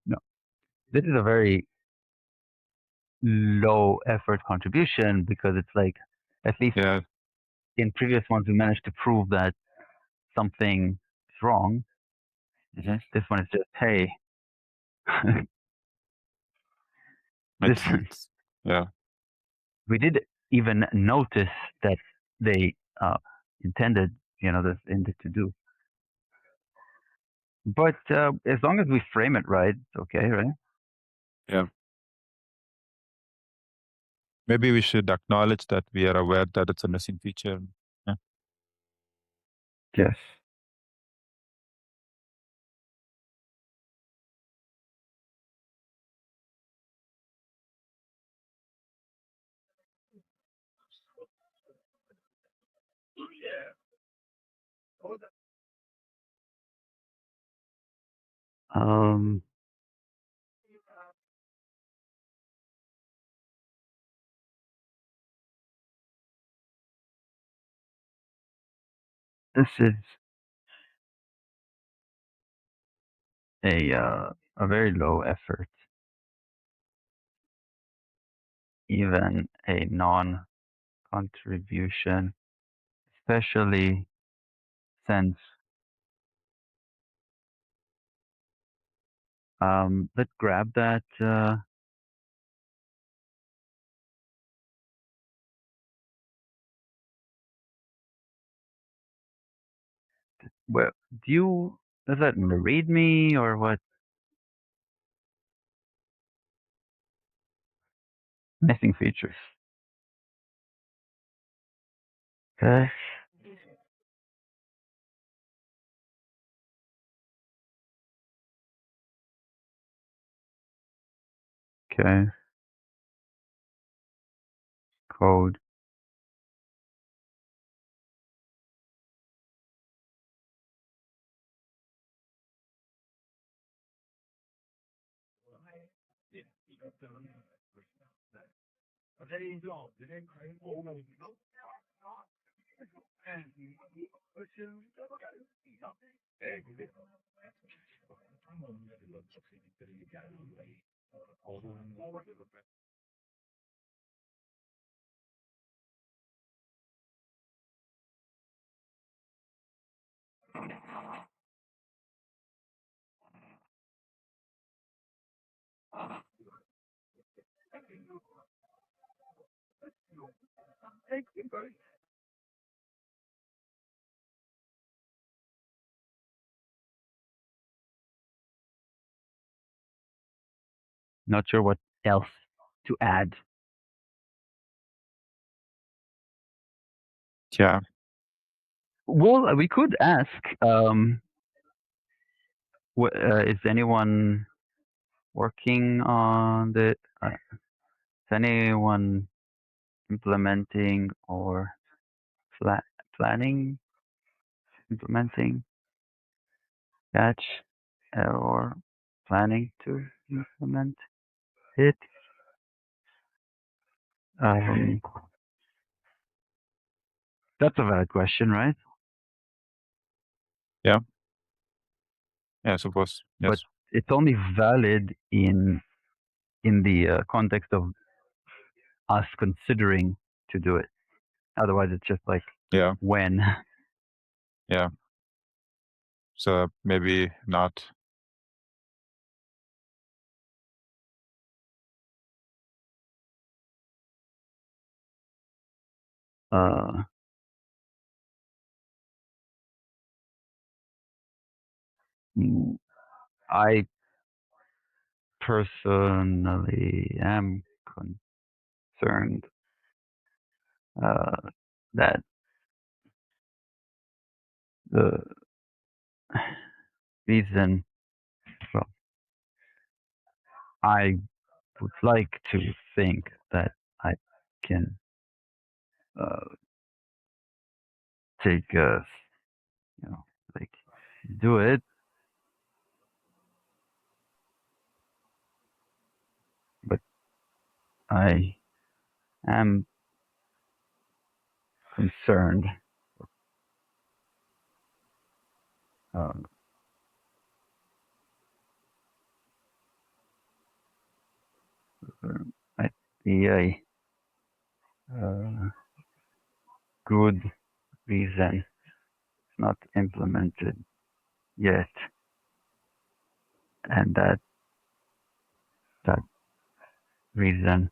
No, this is a very low effort contribution because it's like, at least Yeah. in previous ones, we managed to prove that something is wrong. This one is just, hey, this Makes sense. Yeah. we did even notice that they intended, this indeed to do. But as long as we frame it right, it's okay, right? Yeah. Maybe we should acknowledge that we are aware that it's a missing feature. Yeah. Yes. Um, this is a very low effort, even a non-contribution, especially since let's grab that. Well, does that read me or what? Missing features. Okay. Okay. Code. Not sure what else to add. Yeah. Well, we could ask. Is anyone working on is anyone implementing or planning? implementing, catch, or planning to implement it. Um, that's a valid question, right? Yeah. Yeah, I suppose. But Yes. it's only valid in the context of us considering to do it. Otherwise, it's just like Yeah. when. Yeah. So maybe not. Uh, I personally am concerned that the reason, well, I would like to think that I can uh, take, like do it, but I am concerned. Um, might be a good reason it's not implemented yet, and that reason,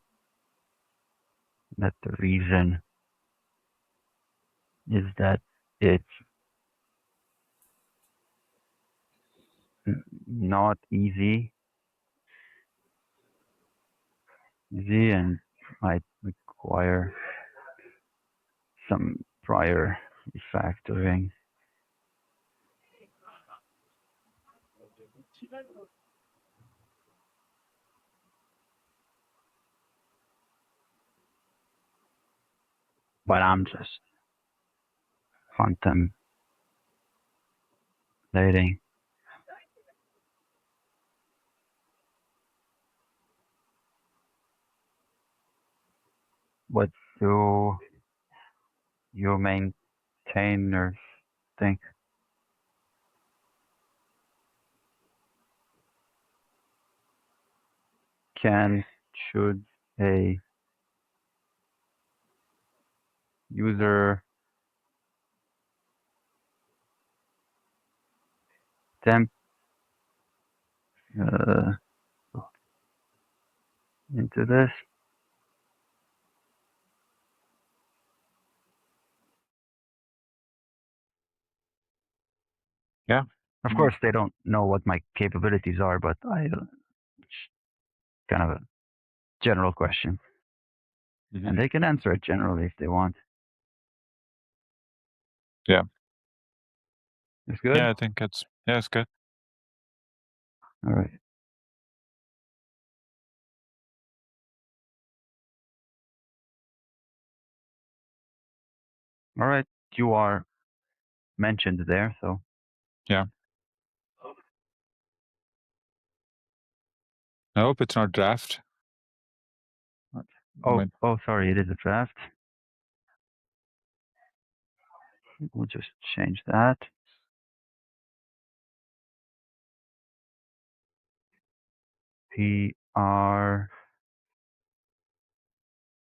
that the reason is that it's not easy and might require some prior refactoring. But I'm just contemplating what do your maintainers think? Can, should a user temp uh, into this? Yeah. Of course, they don't know what my capabilities are, but kind of a general question, Mm-hmm. and they can answer it generally if they want. Yeah. It's good. Yeah, I think it's good. All right. All right. You are mentioned there, so Yeah. I hope it's not draft. oh, sorry, it is a draft. We'll just change that. PR.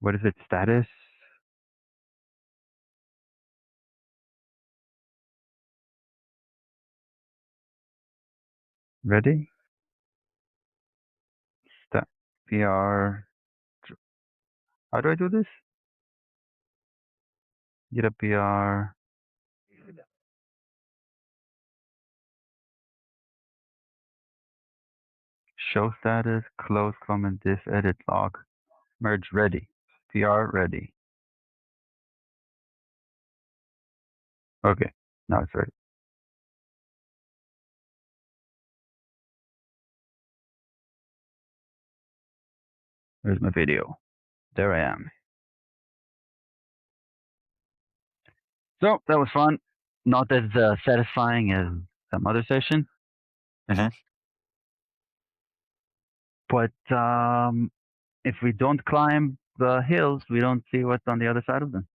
What is it? Status. Ready? PR. How do I do this? Get a PR. Show status. Close comment diff edit log. Merge ready. PR ready. Okay. Now it's ready. There's my video. There I am. So that was fun. not as satisfying as some other sessions. Mhm. But if we don't climb the hills, we don't see what's on the other side of them.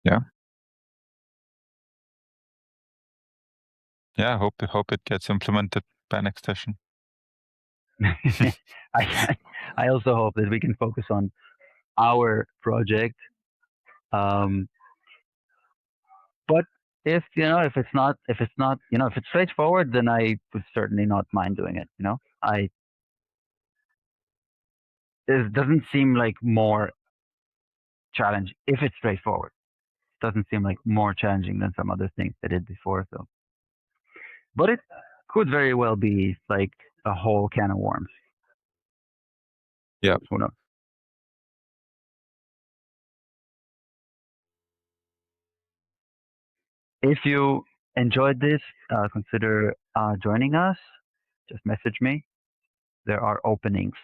Yeah. Yeah, hope it gets implemented by next session. I also hope that we can focus on our project. But if it's not, if it's straightforward, then I would certainly not mind doing it. It doesn't seem like more challenge if it's straightforward. It doesn't seem like more challenging than some other things I did before. So, but it could very well be like a whole can of worms. Yeah. Who knows? If you enjoyed this, consider joining us. Just message me. There are openings.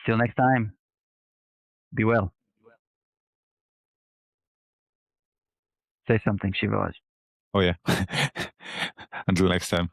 Till next time. Be well. Say something, Shivaj. Oh yeah. Until next time.